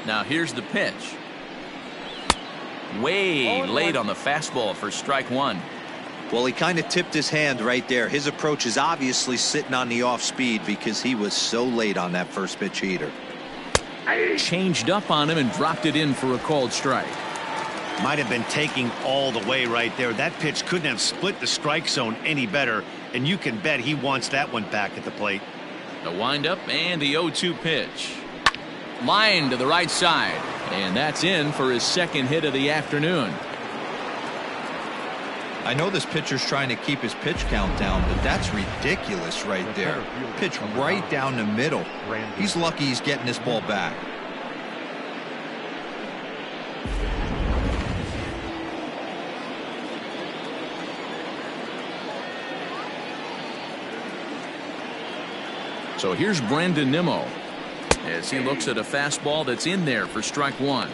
Now here's the pitch. Way late on the fastball for strike one. Well, he kind of tipped his hand right there. His approach is obviously sitting on the off speed because he was so late on that first pitch heater. Changed up on him and dropped it in for a called strike. Might have been taking all the way right there. That pitch couldn't have split the strike zone any better, and you can bet he wants that one back at the plate. The windup and the 0-2 pitch. Line to the right side, and that's in for his second hit of the afternoon. I know this pitcher's trying to keep his pitch count down, but that's ridiculous right there. Pitch right down the middle. He's lucky he's getting this ball back. So here's Brandon Nimmo as he looks at a fastball that's in there for strike one.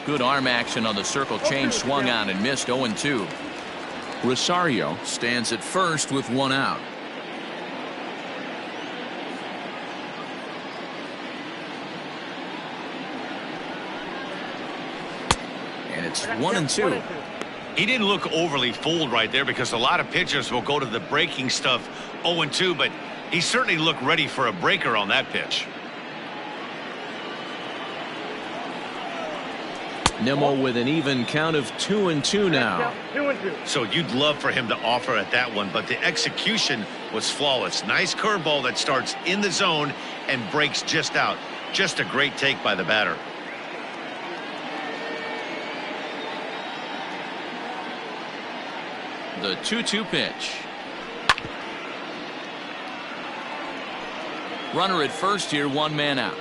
Good arm action on the circle change, swung on and missed. 0-2. Rosario stands at first with one out. And it's 1-2. He didn't look overly fooled right there because a lot of pitchers will go to the breaking stuff 0-2, but he certainly looked ready for a breaker on that pitch. Nimmo with an even count of 2-2 now. 2-2. So you'd love for him to offer at that one, but the execution was flawless. Nice curveball that starts in the zone and breaks just out. Just a great take by the batter. The 2-2 pitch. Runner at first here, one man out.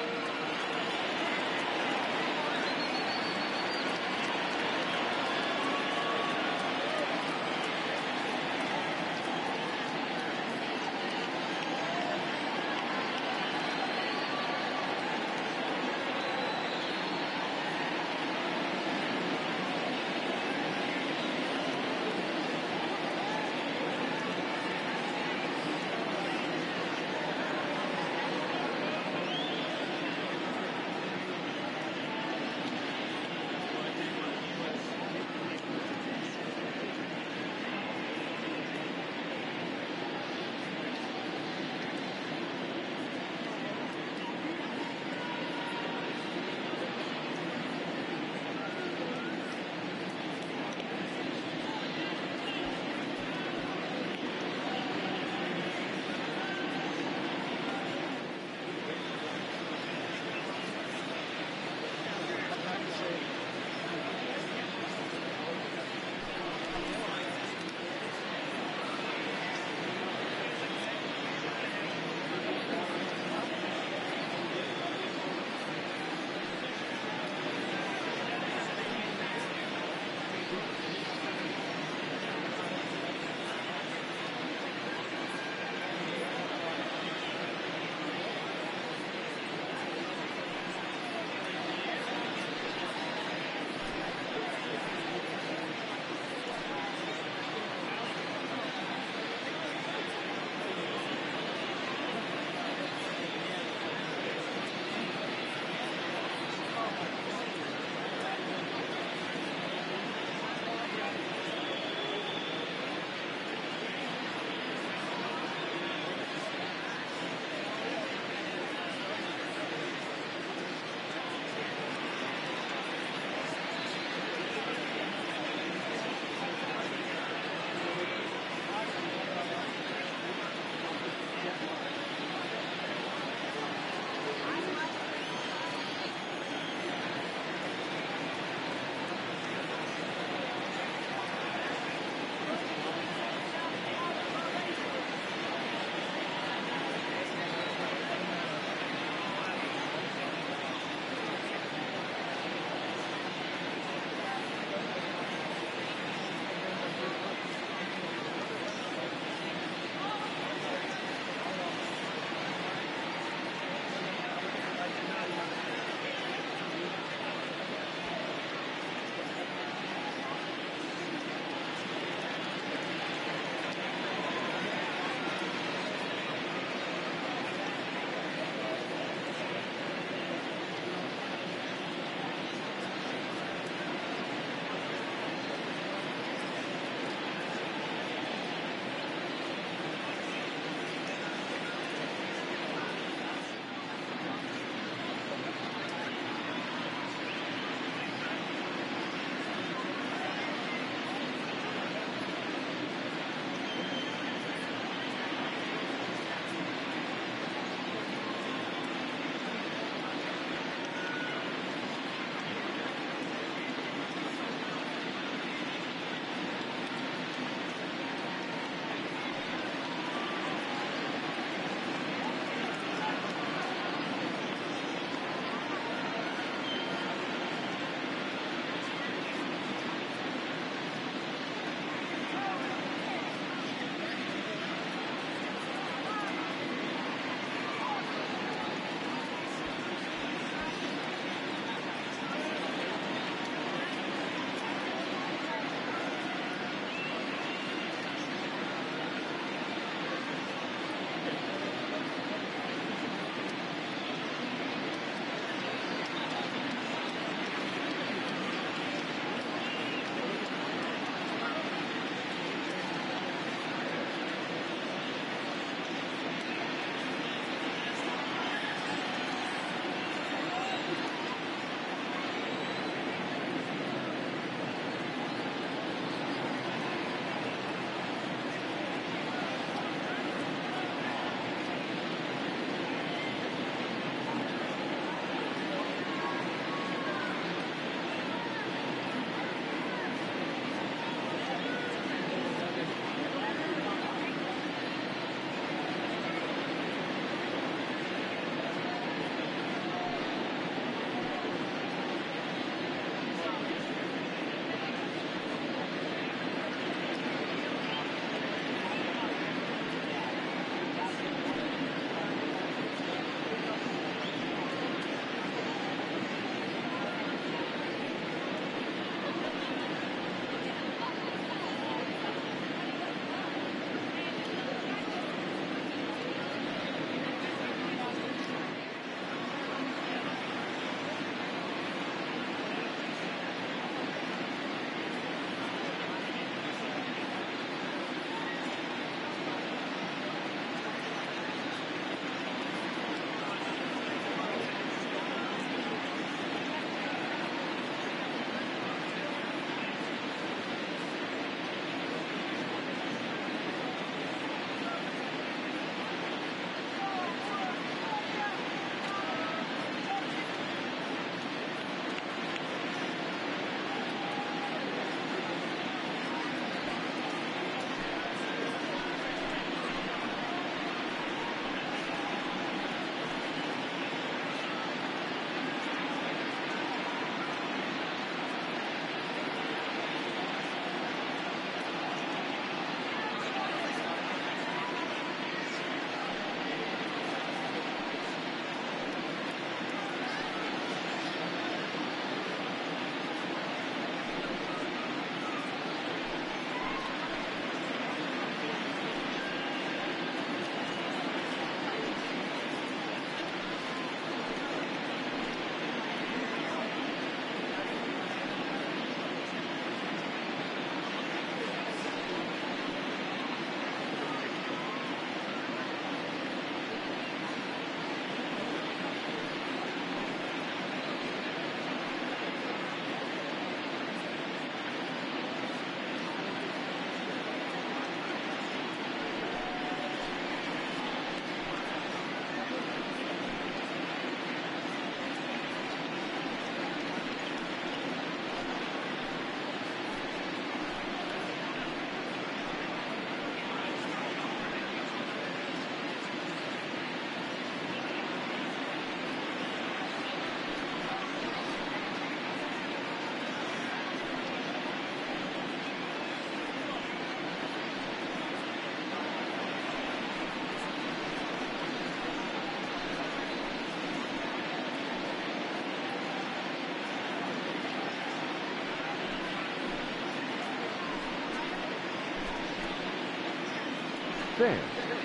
fans,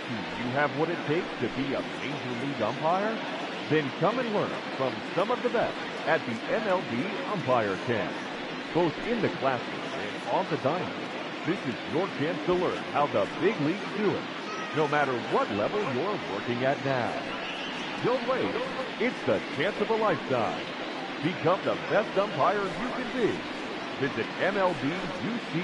do you have what it takes to be a major league umpire? Then come and learn from some of the best at the MLB Umpire Camp. Both in the classroom and on the diamond, this is your chance to learn how the big leagues do it, no matter what level you're working at now. Don't wait. It's the chance of a lifetime. Become the best umpire you can be. Visit MLBUC.com.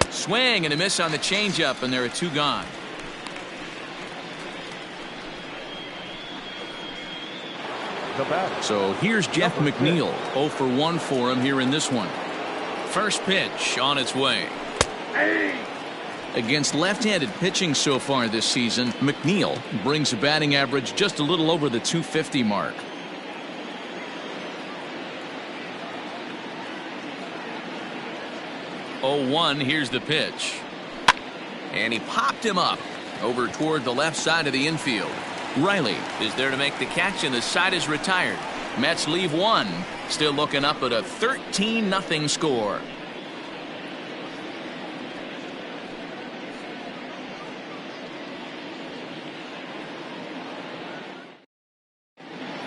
Swing and a miss on the changeup, and there are two gone. So here's Jeff McNeil. 0 for 1 for him here in this one. First pitch on its way. Against left-handed pitching so far this season, McNeil brings a batting average just a little over the .250 mark. Oh, 1, here's the pitch. And he popped him up over toward the left side of the infield. Riley is there to make the catch, and the side is retired. Mets leave one, still looking up at a 13-0 score.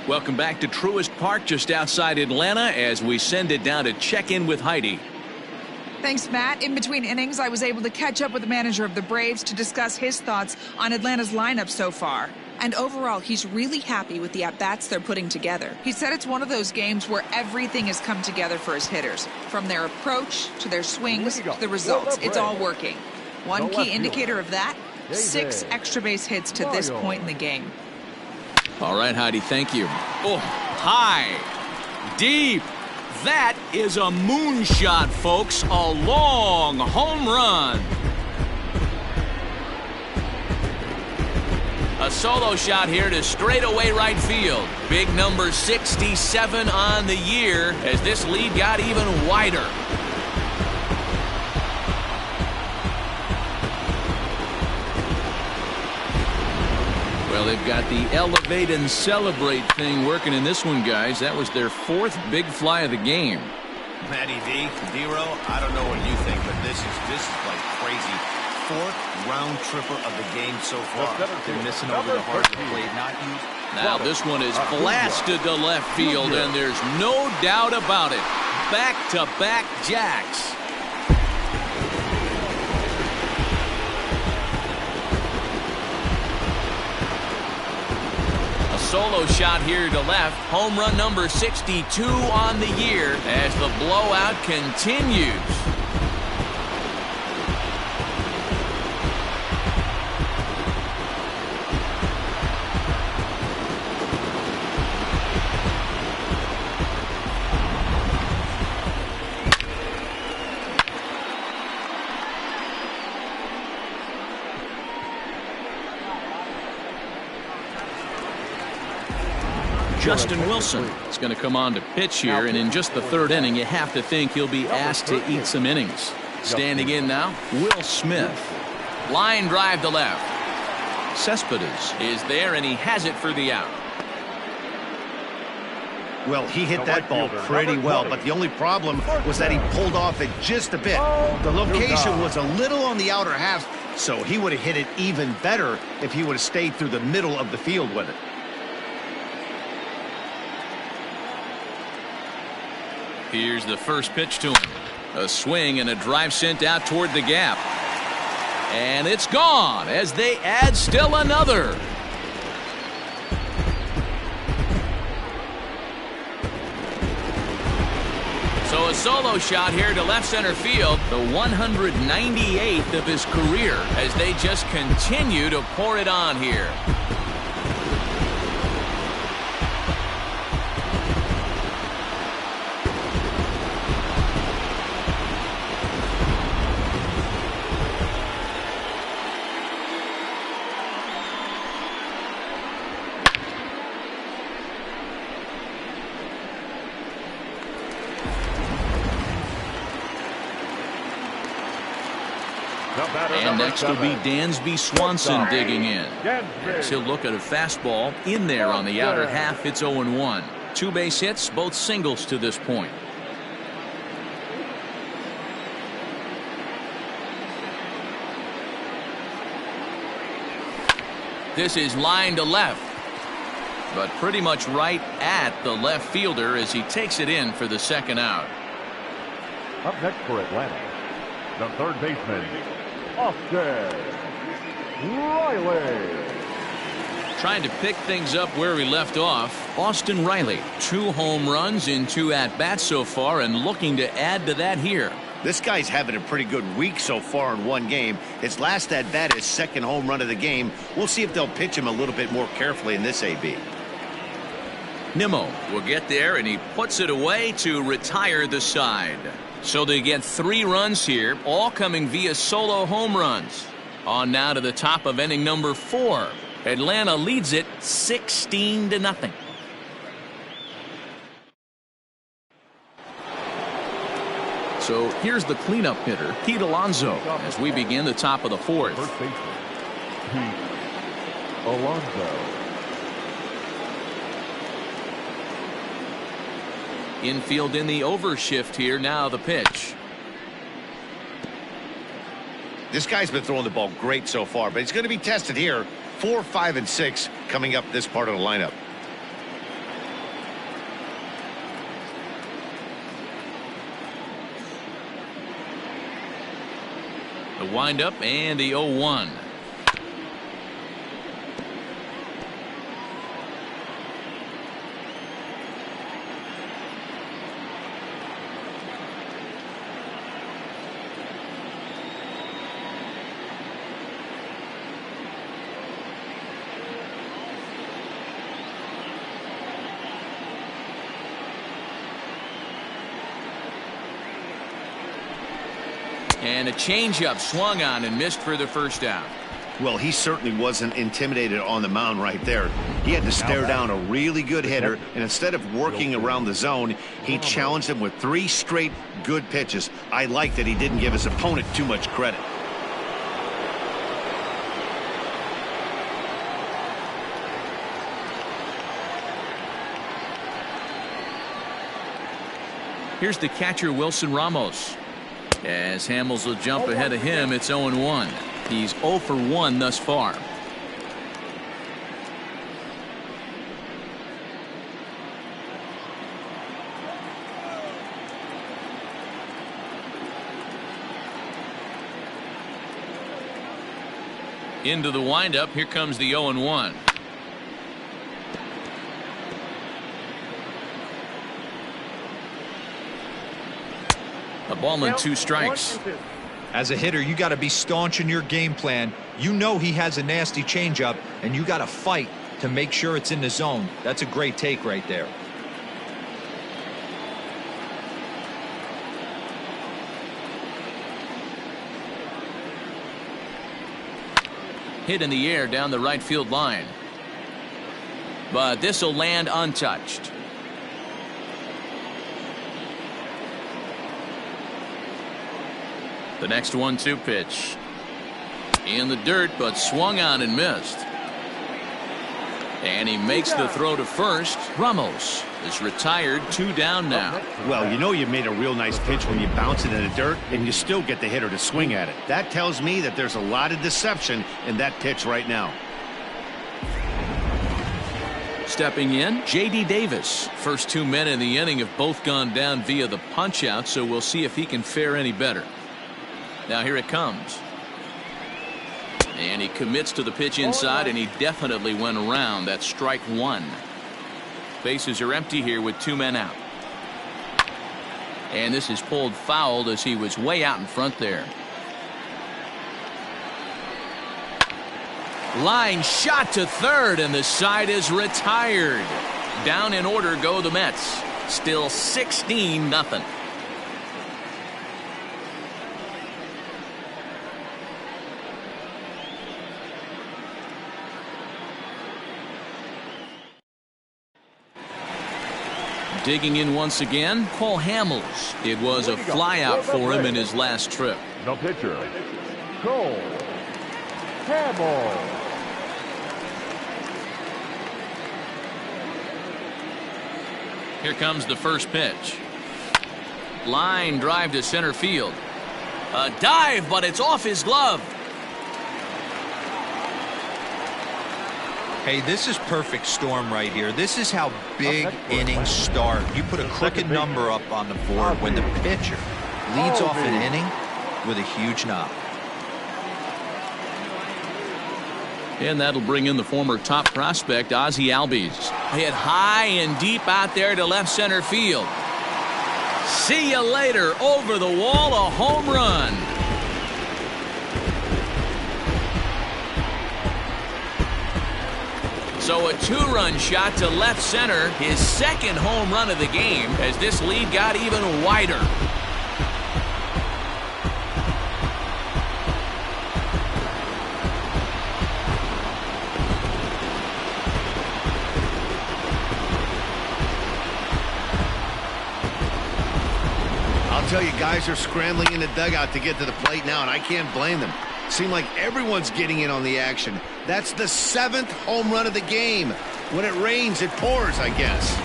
Welcome back to Truist Park just outside Atlanta as we send it down to check in with Heidi. Thanks, Matt. In between innings, I was able to catch up with the manager of the Braves to discuss his thoughts on Atlanta's lineup so far. And overall, he's really happy with the at-bats they're putting together. He said it's one of those games where everything has come together for his hitters. From their approach to their swings to the results, it's all working. One key indicator of that, 6 extra base hits to this point in the game. All right, Heidi, thank you. Oh, high, deep. That is a moonshot, folks. A long home run. A solo shot here to straightaway right field. Big number 67 on the year as this lead got even wider. Well, they've got the elevate and celebrate thing working in this one, guys. That was their 4th big fly of the game. Matty V, D-Row, I don't know what you think, but this is like crazy. 4th round tripper of the game so far. They're missing over the heart of the plate, not used. Now this one is blasted to left field, and there's no doubt about it. Back-to-back jacks. Solo shot here to left. Home run number 62 on the year as the blowout continues. Justin Wilson is going to come on to pitch here, and in just the 3rd inning, you have to think he'll be asked to eat some innings. Standing in now, Will Smith. Line drive to left. Cespedes is there, and he has it for the out. Well, he hit that ball pretty well, but the only problem was that he pulled off it just a bit. The location was a little on the outer half, so he would have hit it even better if he would have stayed through the middle of the field with it. Here's the first pitch to him. A swing and a drive sent out toward the gap. And it's gone as they add still another. So a solo shot here to left center field, the 198th of his career as they just continue to pour it on here. And next will be Dansby Swanson digging in. He'll look at a fastball in there on the outer half. It's 0-1. 2 base hits, both singles to this point. This is line to left, but pretty much right at the left fielder as he takes it in for the 2nd out. Up next for Atlanta, the 3rd baseman, Austin Riley. Trying to pick things up where we left off, Austin Riley. 2 home runs in 2 at-bats so far and looking to add to that here. This guy's having a pretty good week so far in 1 game. His last at-bat is 2nd home run of the game. We'll see if they'll pitch him a little bit more carefully in this AB. Nimmo will get there, and he puts it away to retire the side. So they get 3 runs here, all coming via solo home runs. On now to the top of inning number 4. Atlanta leads it 16-0. So here's the cleanup hitter, Pete Alonso, as we begin the top of the 4th. First baseman, Pete Alonso. Infield in the overshift here. Now the pitch. This guy's been throwing the ball great so far, but he's going to be tested here. 4, 5, and 6 coming up this part of the lineup. The windup and the 0-1. And a changeup swung on and missed for the first out. Well, he certainly wasn't intimidated on the mound right there. He had to stare down a really good hitter, and instead of working around the zone, he challenged him with 3 straight good pitches. I like that he didn't give his opponent too much credit. Here's the catcher, Wilson Ramos. As Hamels will jump ahead of him, it's 0-1. He's 0 for 1 thus far. Into the windup. Here comes the 0-1. A ball and 2 strikes. As a hitter, you got to be staunch in your game plan. You know he has a nasty changeup, and you got to fight to make sure it's in the zone. That's a great take right there. Hit in the air down the right field line. But this will land untouched. The next 1-2 pitch. In the dirt, but swung on and missed. And he makes the throw to first. Ramos is retired, 2 down now. Well, you know you made a real nice pitch when you bounce it in the dirt and you still get the hitter to swing at it. That tells me that there's a lot of deception in that pitch right now. Stepping in, J.D. Davis. First 2 men in the inning have both gone down via the punch out, so we'll see if he can fare any better. Now here it comes. And he commits to the pitch inside, and he definitely went around. That's strike 1. Bases are empty here with 2 men out. And this is pulled foul as he was way out in front there. Line shot to third, and the side is retired. Down in order go the Mets. Still 16-0. Digging in once again, Cole Hamels. It was a flyout for him in his last trip. The pitcher, Cole Hamels. Here comes the first pitch. Line drive to center field. A dive, but it's off his glove. Hey, this is perfect storm right here. This is how big innings start. You put a crooked number up on the board when the pitcher leads off an inning with a huge knock. And that'll bring in the former top prospect, Ozzie Albies. Hit high and deep out there to left center field. See you later. Over the wall, a home run. So a 2-run shot to left center, his second home run of the game, as this lead got even wider. tell you, guys are scrambling in the dugout to get to the plate now, and I can't blame them. Seems like everyone's getting in on the action. That's the 7th home run of the game. When it rains, it pours, I guess.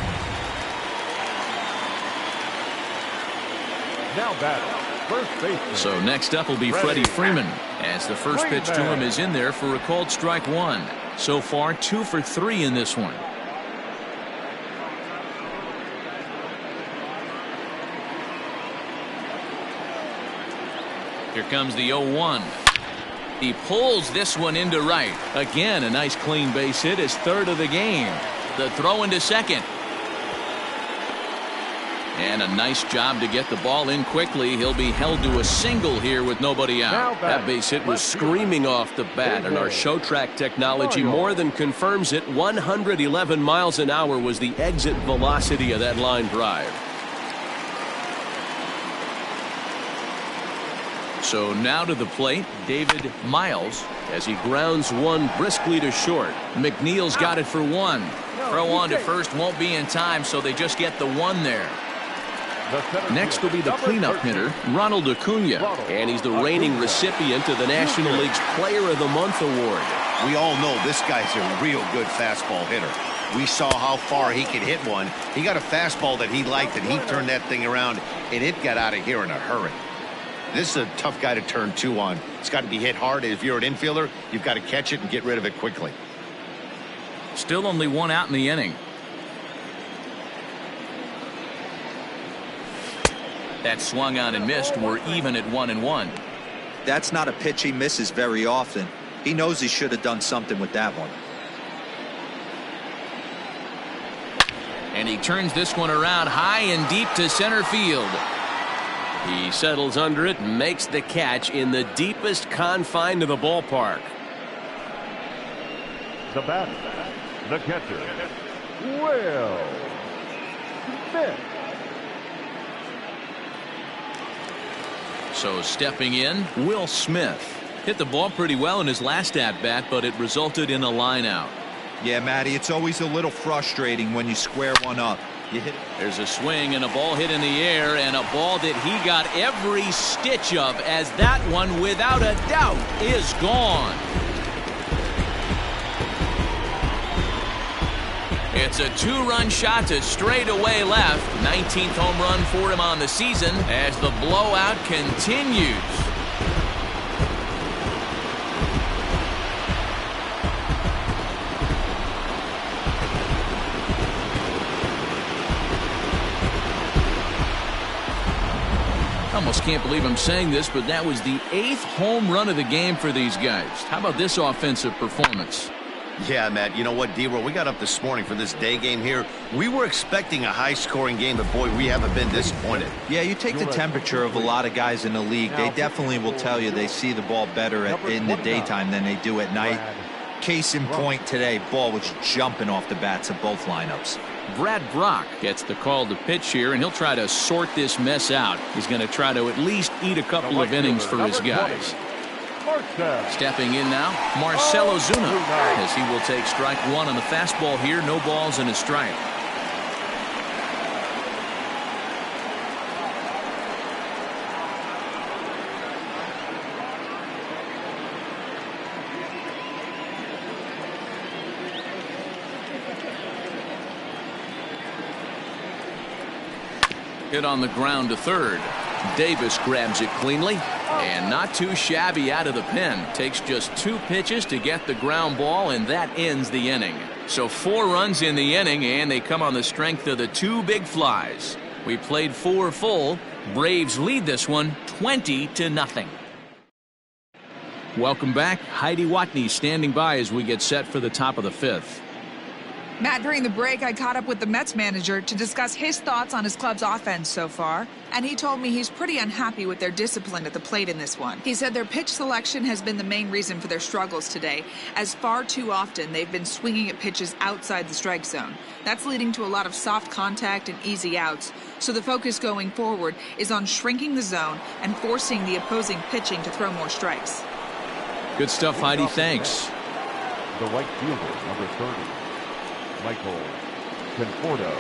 Now batting, first baseman. So next up will be Freddie Freeman, as the first pitch to him is in there for a called strike one. So far, 2 for 3 in this one. Here comes the 0-1. He pulls this one into right. Again, a nice clean base hit, his 3rd of the game. The throw into second. And a nice job to get the ball in quickly. He'll be held to a single here with nobody out. That base hit was screaming off the bat, and our show track technology more than confirms it. 111 miles an hour was the exit velocity of that line drive. So now to the plate, David Miles, as he grounds one briskly to short. McNeil's got it for 1. Throw on to first won't be in time, so they just get the 1 there. Next will be the cleanup hitter, Ronald Acuna, and he's the reigning recipient of the National League's Player of the Month award. We all know this guy's a real good fastball hitter. We saw how far he could hit one. He got a fastball that he liked, and he turned that thing around, and it got out of here in a hurry. This is a tough guy to turn 2 on. It's got to be hit hard. If you're an infielder, you've got to catch it and get rid of it quickly. Still only 1 out in the inning. That swung on and missed. We're even at 1-1. That's not a pitch he misses very often. He knows he should have done something with that one. And he turns this one around high and deep to center field. He settles under it and makes the catch in the deepest confine of the ballpark. The batter, the catcher, Will Smith. So stepping in, Will Smith. Hit the ball pretty well in his last at-bat, but it resulted in a line out. Yeah, Matty, it's always a little frustrating when you square one up. You hit. There's a swing and a ball hit in the air, and a ball that he got every stitch of, as that one, without a doubt, is gone. It's a 2-run shot to straightaway left. 19th home run for him on the season as the blowout continues. Almost can't believe I'm saying this, but that was the 8th home run of the game for these guys. How about this offensive performance? Yeah, Matt, you know what, D-Roll, we got up this morning for this day game here. We were expecting a high-scoring game, but, boy, we haven't been disappointed. Yeah, you take the temperature of a lot of guys in the league. They definitely will tell you they see the ball better in the daytime than they do at night. Case in point today, ball was jumping off the bats of both lineups. Brad Brock gets the call to pitch here, and he'll try to sort this mess out. He's going to try to at least eat a couple of innings for his guys. Stepping in now, Marcell Ozuna, as he will take strike 1 on the fastball here. No balls and a strike. Hit on the ground to third. Davis grabs it cleanly and not too shabby out of the pen. Takes just 2 pitches to get the ground ball, and that ends the inning. So 4 runs in the inning, and they come on the strength of the 2 big flies. We played 4 full. Braves lead this one 20-0. Welcome back. Heidi Watney standing by as we get set for the top of the 5th. Matt, during the break, I caught up with the Mets manager to discuss his thoughts on his club's offense so far, and he told me he's pretty unhappy with their discipline at the plate in this one. He said their pitch selection has been the main reason for their struggles today, as far too often they've been swinging at pitches outside the strike zone. That's leading to a lot of soft contact and easy outs, so the focus going forward is on shrinking the zone and forcing the opposing pitching to throw more strikes. Good stuff, Heidi. Thanks. The right fielder, number 30. Michael Conforto.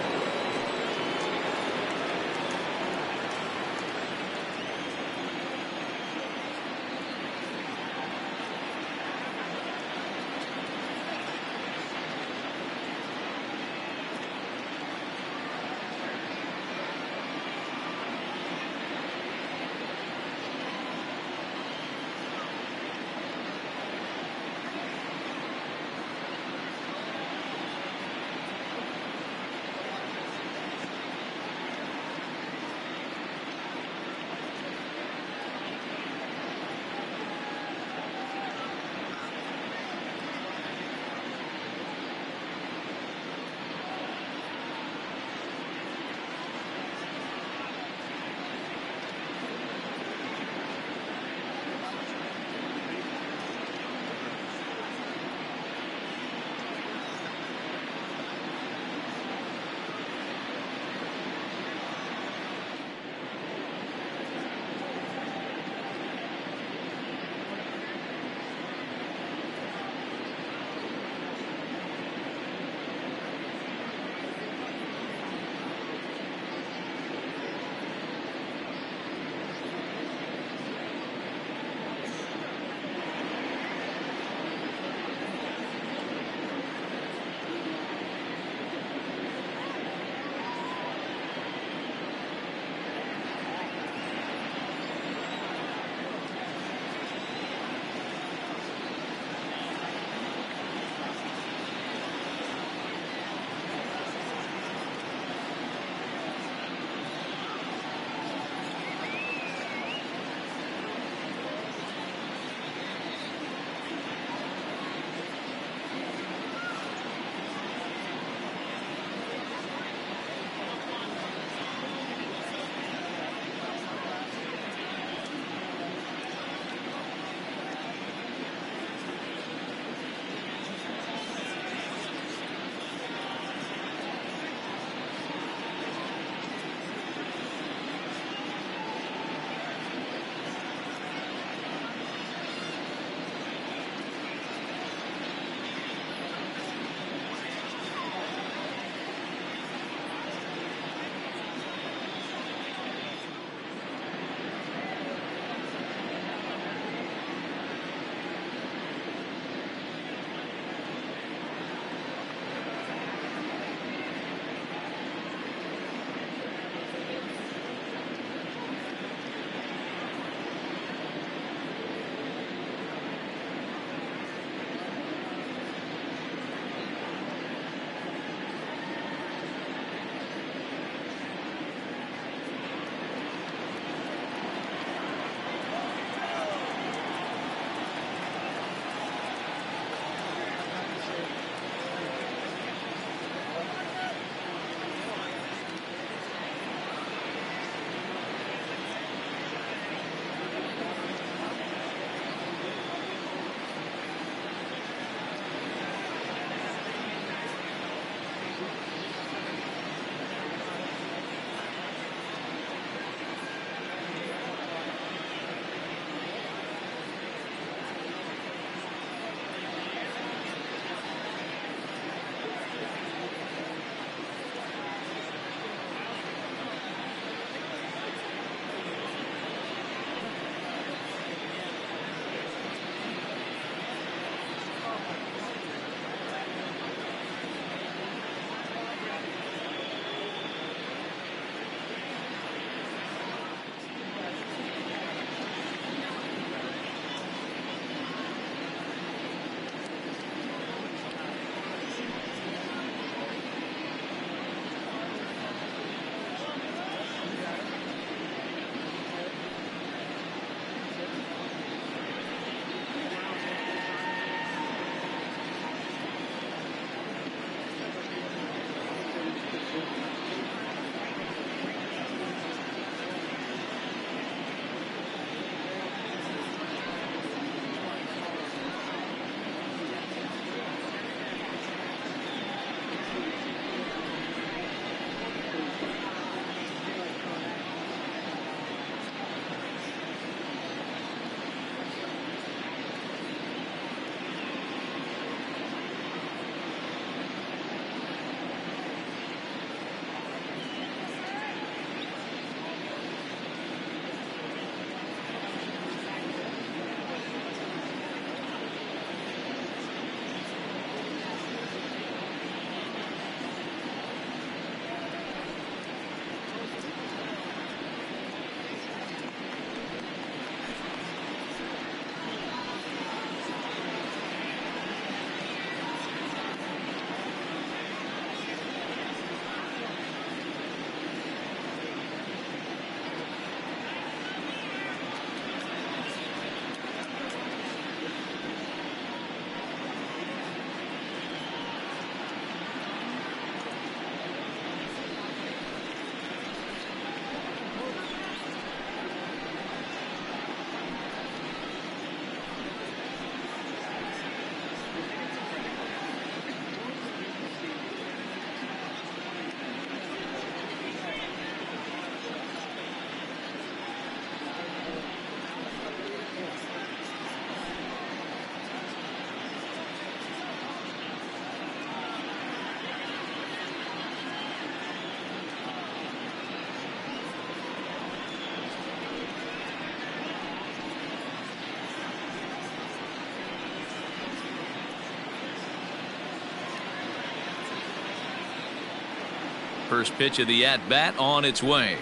First pitch of the at-bat on its way.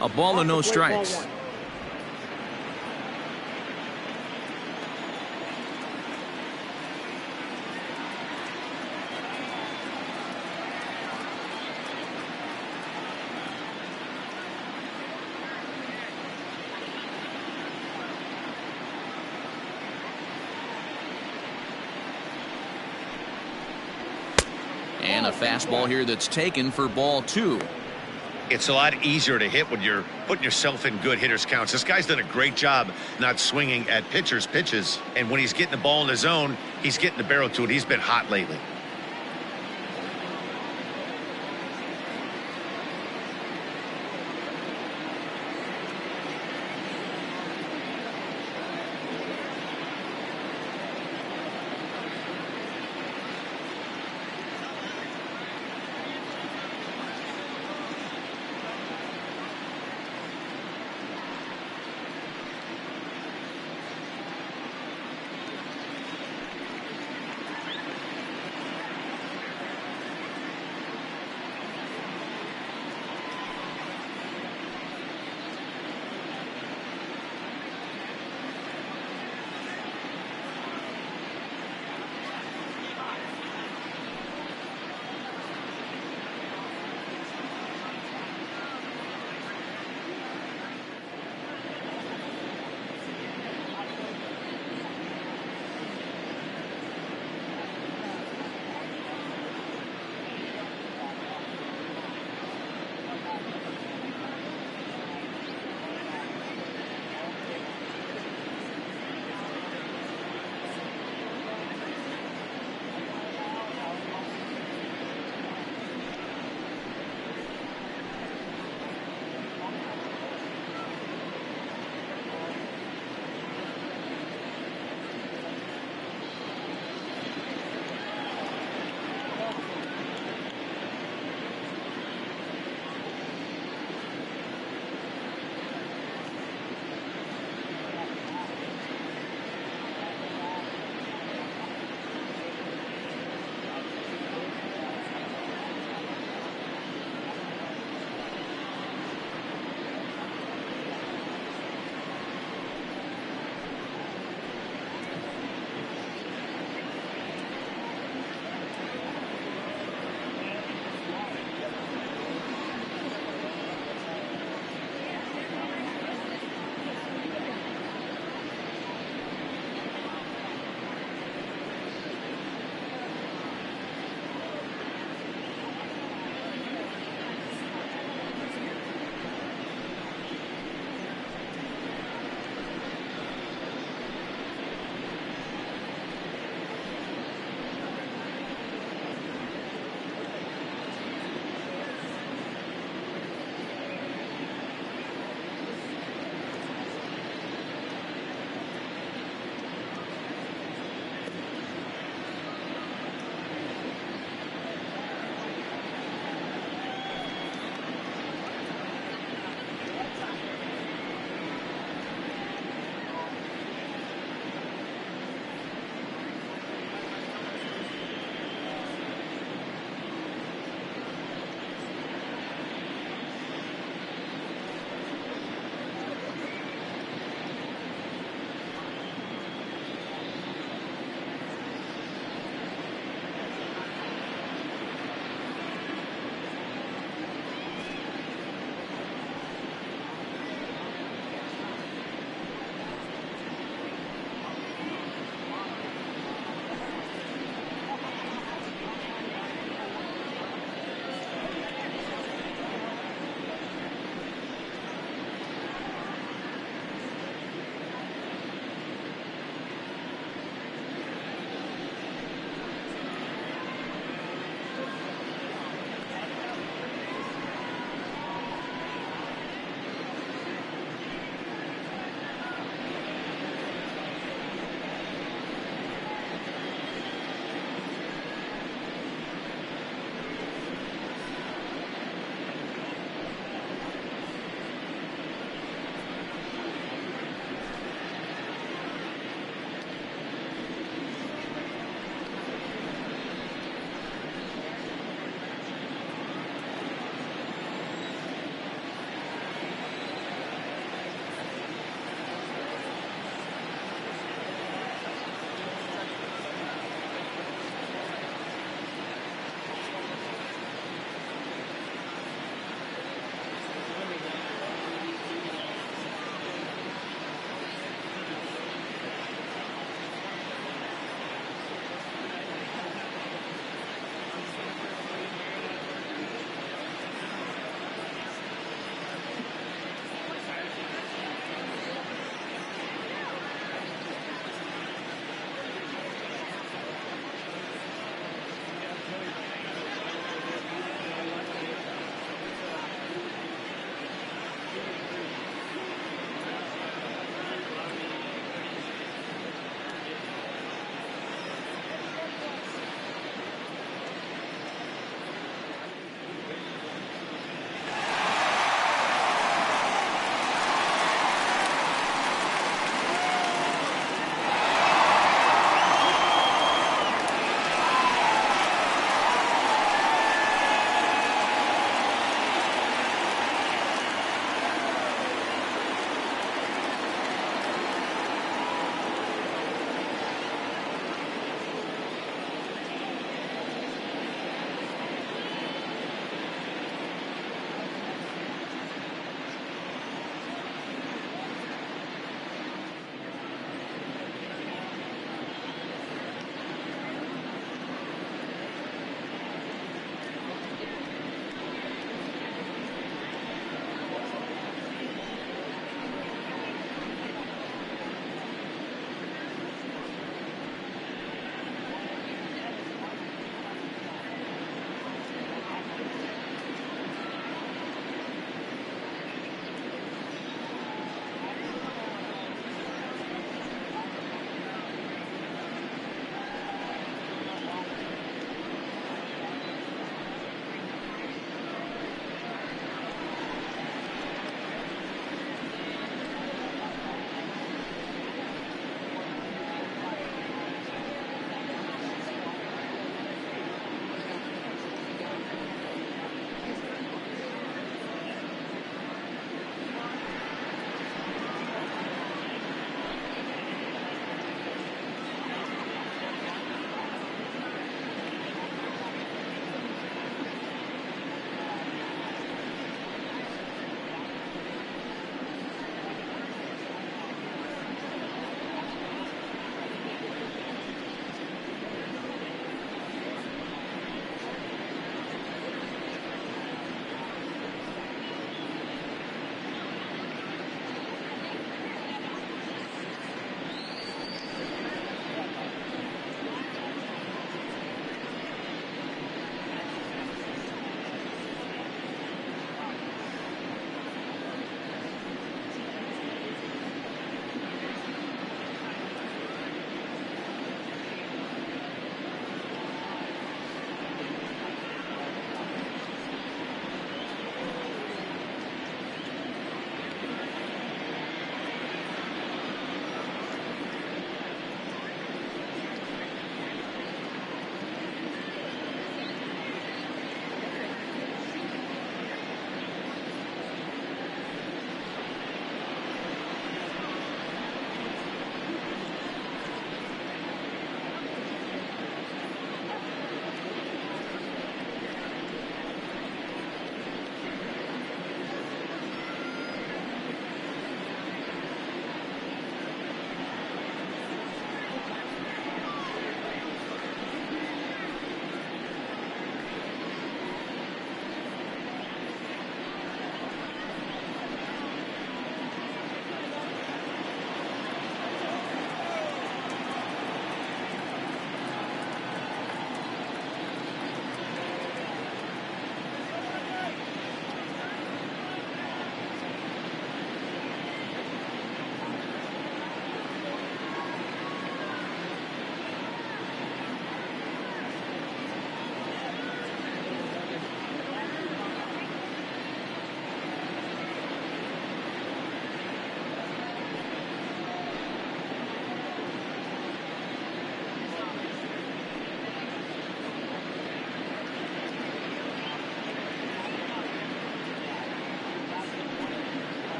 A ball and no strikes. And a fastball here that's taken for ball 2. It's a lot easier to hit when you're putting yourself in good hitters counts. This guy's done a great job not swinging at pitchers' pitches. And when he's getting the ball in the zone, he's getting the barrel to it. He's been hot lately.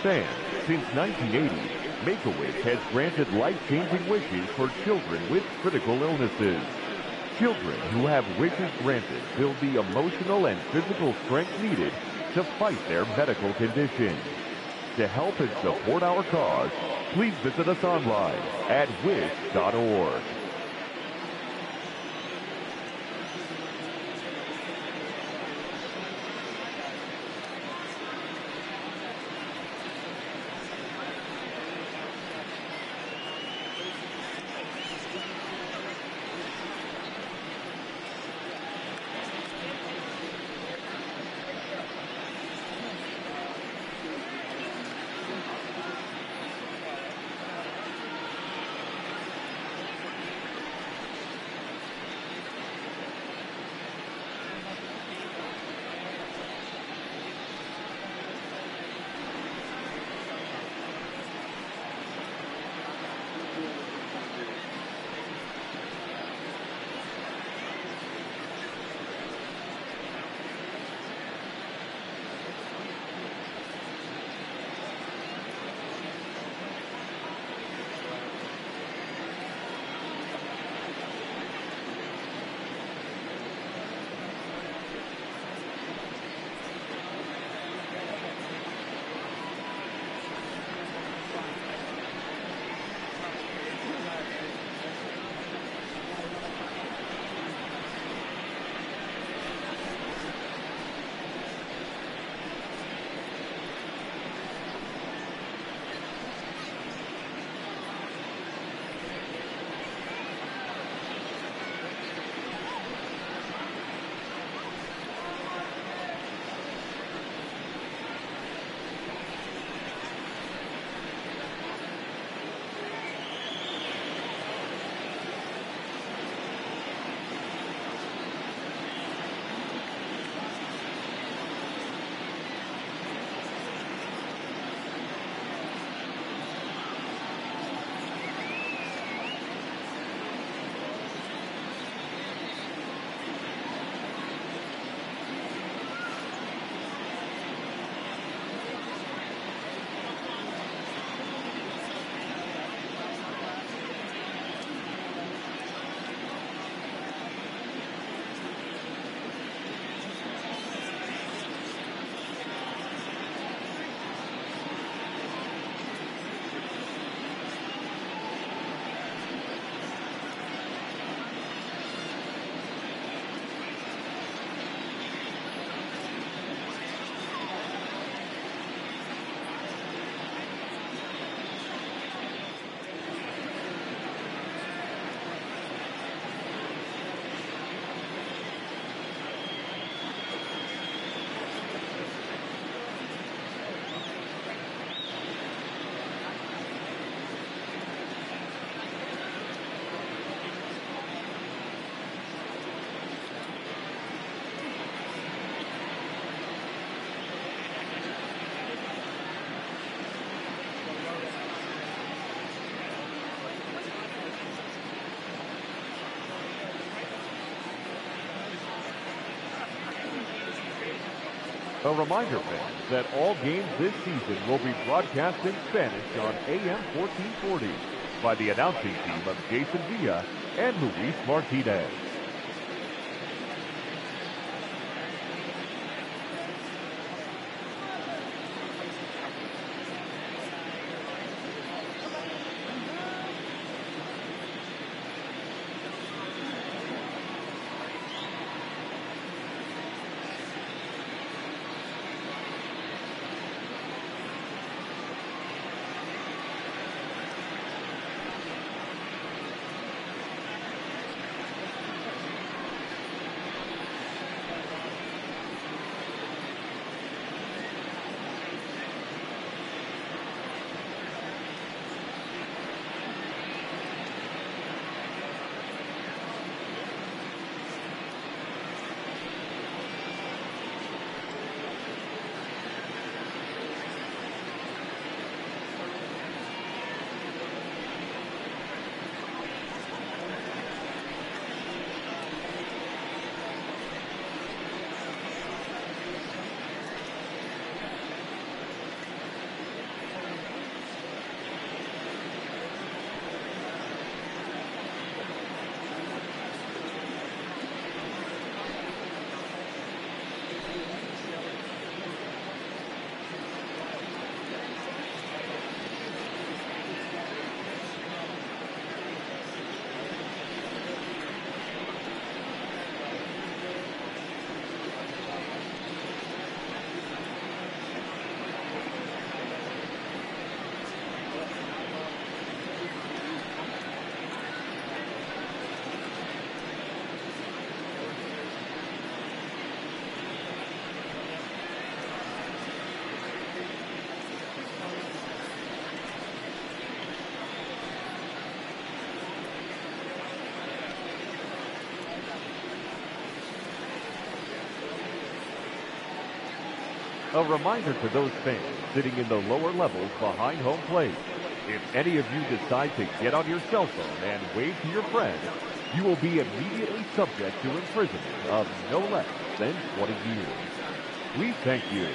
Fans, since 1980, Make-A-Wish has granted life-changing wishes for children with critical illnesses. Children who have wishes granted build the emotional and physical strength needed to fight their medical condition. To help and support our cause, please visit us online at wish.org. A reminder, fans, that all games this season will be broadcast in Spanish on AM 1440 by the announcing team of Jason Villa and Luis Martinez. A reminder to those fans sitting in the lower levels behind home plate. If any of you decide to get on your cell phone and wave to your friend, you will be immediately subject to imprisonment of no less than 20 years. We thank you.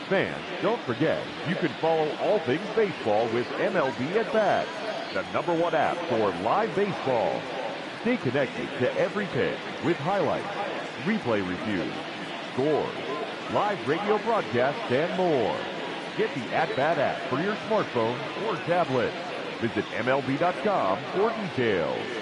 Fans, don't forget, you can follow all things baseball with MLB at Bat, the #1 app for live baseball. Stay connected to every pitch with highlights, replay reviews, scores, live radio broadcasts, and more. Get the At Bat app for your smartphone or tablet. Visit MLB.com for details.